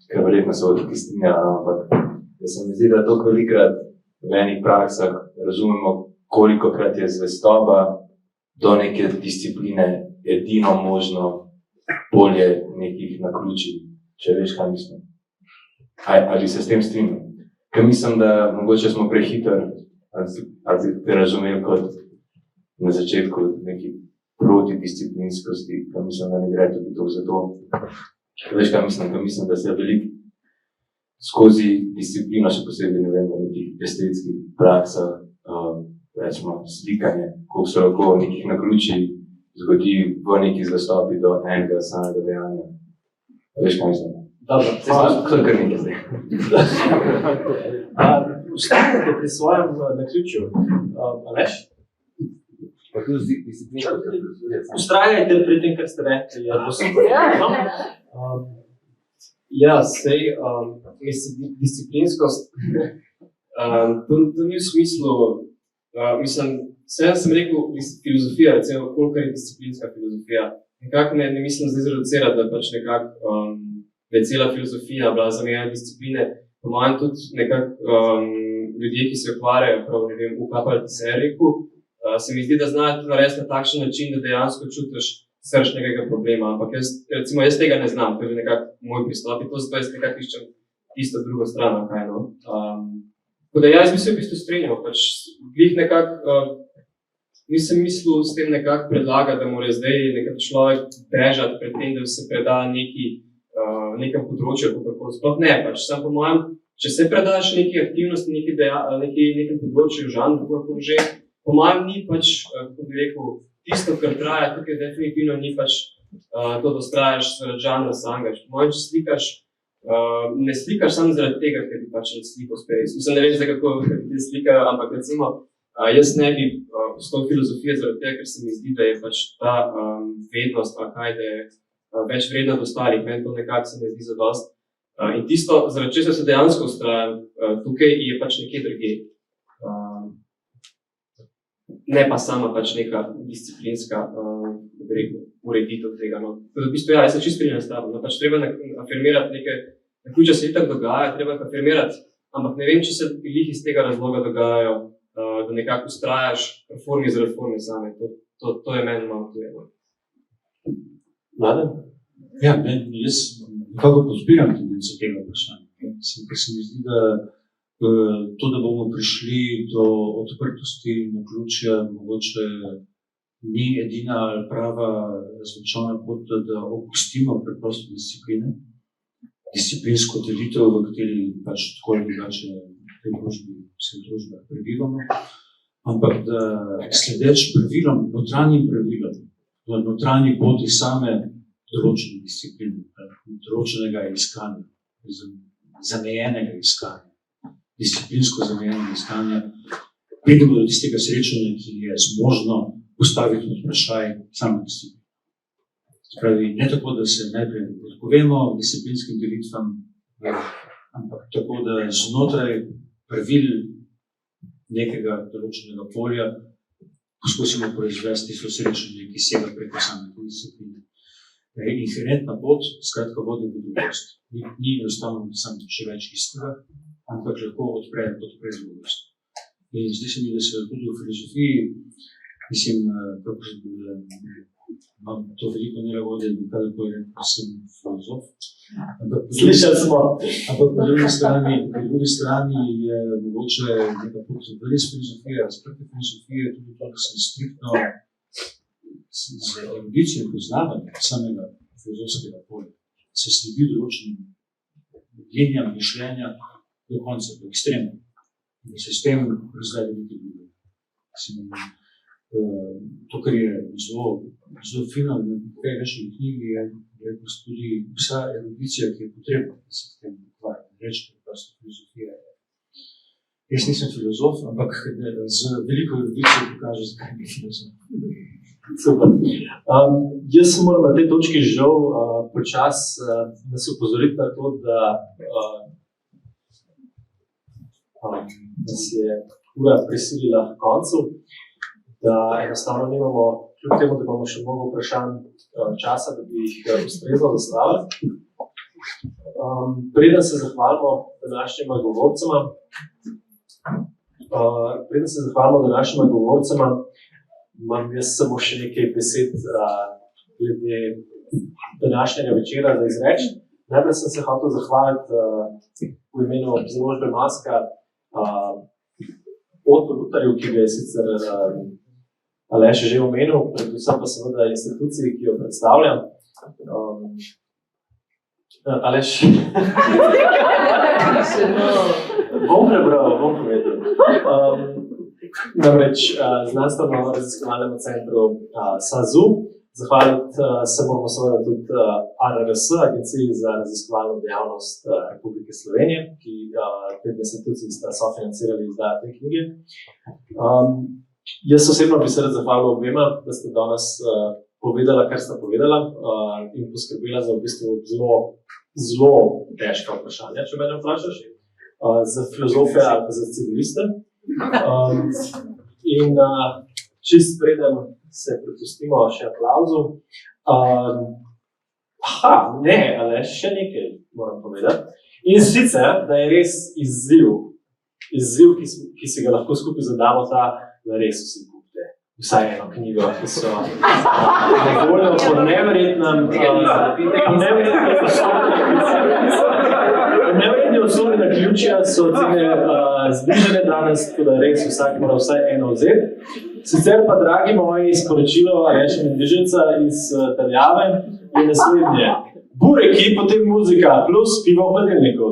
ker verjetno se od tukaj strinjala, ampak se mi zdi, da toliko velikrat v enih praksah razumemo, kolikokrat je zvestoba do neke discipline edino možno polje nekih naključij, če veš, kaj mislim. Ali se s tem strinjam? Ker mislim, da mogoče smo prehiter, ali te razumeli kot na začetku neki protidisciplinskosti, ker mislim, da ne gre tudi to za to. Veš, kaj mislim? Ker mislim, da se veliko skozi disciplino, še posebej ne vem, v nekih estetskih praksah, rečemo slikanje, koliko se lahko nekih naključij zgodi v neki zvestobi do enega samega dejanja. Veš, kaj mislim? Dobro, to je kar nekaj zdaj. Ustrajate pri svojem naključju, Aleš? Pa tudi disciplinsko. Ustrajate pri tem, kar ste rekli. Sej, mislim, disciplinskost, to ni v smislu, mislim, sem rekel filozofija, recimo, koliko je disciplinska filozofija. Nekako ne mislim zdaj zreducirati, da pač nekako da je cela filozofija bila zamenjena discipline. Po mojem tudi nekako ljudje, ki se ukvarjajo, prav ne vem, v kapalti se je rekel, se mi zdi, da znajo to narediti na takšen način, da dejansko čutiš srž nekega problema. Ampak jaz tega ne znam, to je nekako moj pristop in to zato jaz nekako iščem tisto drugo stran, kaj no. Tako da jaz bi se v bistvu strinjal, pač glih nekako, nisem mislil s tem nekako predlagati, da mora zdaj nekako človek bežati pred tem, da se preda nekem področju, kako sploh ne, pač sam po mojem, če se predaš neki aktivnosti, nekem področju, žanru, kako že, po mojem ni pač, kako bi rekel, tisto, kar traja, tukaj definitivno ni pač to, da strajaš zaradi žanra samega. Po mojem, če slikaš, ne slikaš samo zaradi tega, ker bi pač sliko uspeli. Mislim, ne vem zdaj, kako ti slikajo, ampak recimo, jaz ne bi ostal filozofije zaradi tega, ker se mi zdi, da je pač ta vednost, da je več vredna od ostalih, meni to nekako se ne zdi zadost. In tisto, zaradi česa se dejansko ustrajam tukaj, je pač nekje drugje. Ne pa sama pač neka disciplinska ureditev tega. No. V bistvu, jaz se čisto strinjam s tabo, no, pač treba afirmirati nekaj, naključja se itak dogaja, treba afirmirati, ampak ne vem, če se glih iz tega razloga dogajajo da nekako ustrajaš reformi za reformi same. To je meni malo tujeno. Mladen? Ja, jaz nekako podpiram tendenco tega vprašanja. Ker se mi zdi, da to, da bomo prišli do odprtosti na ključja, mogoče ni edina ali prava razvečana pot, da opustimo preprosto discipline, disciplinsko delitev, v kateri pač tako ali drugače vse družbe prebivamo, ampak da sledeč pravilom, notranjim pravilom, notranji poti same določene discipline, določenega iskanja, zamejenega iskanja, disciplinsko zamejenega iskanja, pridemo do tistega srečanja, ki je zmožno postaviti pod vprašaj samo disciplino. Spravi, ne tako, da se najprej odpovemo disciplinskim delitvam, ampak tako, da znotraj pravil nekega določenega polja poskusimo proizvesti tisto srečanje, ki sega preko same discipline. Inherentna pot, skratka, vodi v drugost. Ni enostavno samo še več istega, ampak lahko odpre drugost. In zdi se mi, da se tudi v filozofiji, mislim, kako imam to veliko nelagodje, da tako je, da sem filozof. Slišali smo. Ampak po drugi strani je mogoče neka pot brez filozofije, razprte filozofije, tudi to, da sem striktno z erudicijo poznavanja samega filozofskega polja, se sledi določenim linijam mišljenja do konca, do ekstrema. In se s tem razgleda nekaj drugega. To, kar je zelo fino, da kaj reči v knjigi, je tudi vsa erudicija, ki je potrebna, da se s tem ukvarja. Reči, preprosto filozofija je. Jaz nisem filozof, ampak z veliko erudicijo pokaže, zakaj ni filozof. Super. Jaz moram na tej točki žal počas nas upozoriti na to, da nas je ura prisilila k koncu, da enostavno nimamo, kljub temu, da bomo še mnogo vprašanj časa, da bi jih ustrezno zastavili. Preden se zahvalimo današnjima govorcema, imam jaz samo še nekaj besed glede današnjega večera za izreči. Najprej sem se hotel zahvaliti v imenu založbe Maska Otu Rutarju, ki ga je sicer Aleš že omenil, predvsem pa seveda instituciji, ki jo predstavljam. Aleš? Bom prebral, bom povedal. Namreč znanstveno-raziskovalnemu centru SAZU. Zahvaliti se moramo seveda tudi ARRS, Agenciji za raziskovalno dejavnost Republike Slovenije, ki te institucije sta sofinancirali izdajo te knjige. Jaz osebno bi se rad zahvalil obema, da ste danes povedala, kar sta povedala in poskrbela za v bistvu zelo težka vprašanja, če mene vprašaš, za filozofe ali pa za civiliste. In čist preden se prepustimo še aplavzu. Še nekaj moram povedati. In sicer, da je res izziv, ki si ga lahko skupaj zadamo, da res vsi kupite vsaj eno knjigo, ki so na voljo po neverjetnem osnovi na ključja, so cene znižene danes, tako da res vsak mora vsaj eno vzeti. Sicer pa, dragi moji, sporočilo Aleša Mendežeca iz Taljave je naslednje. Bureki, potem muzika, plus pivo v hladilniku.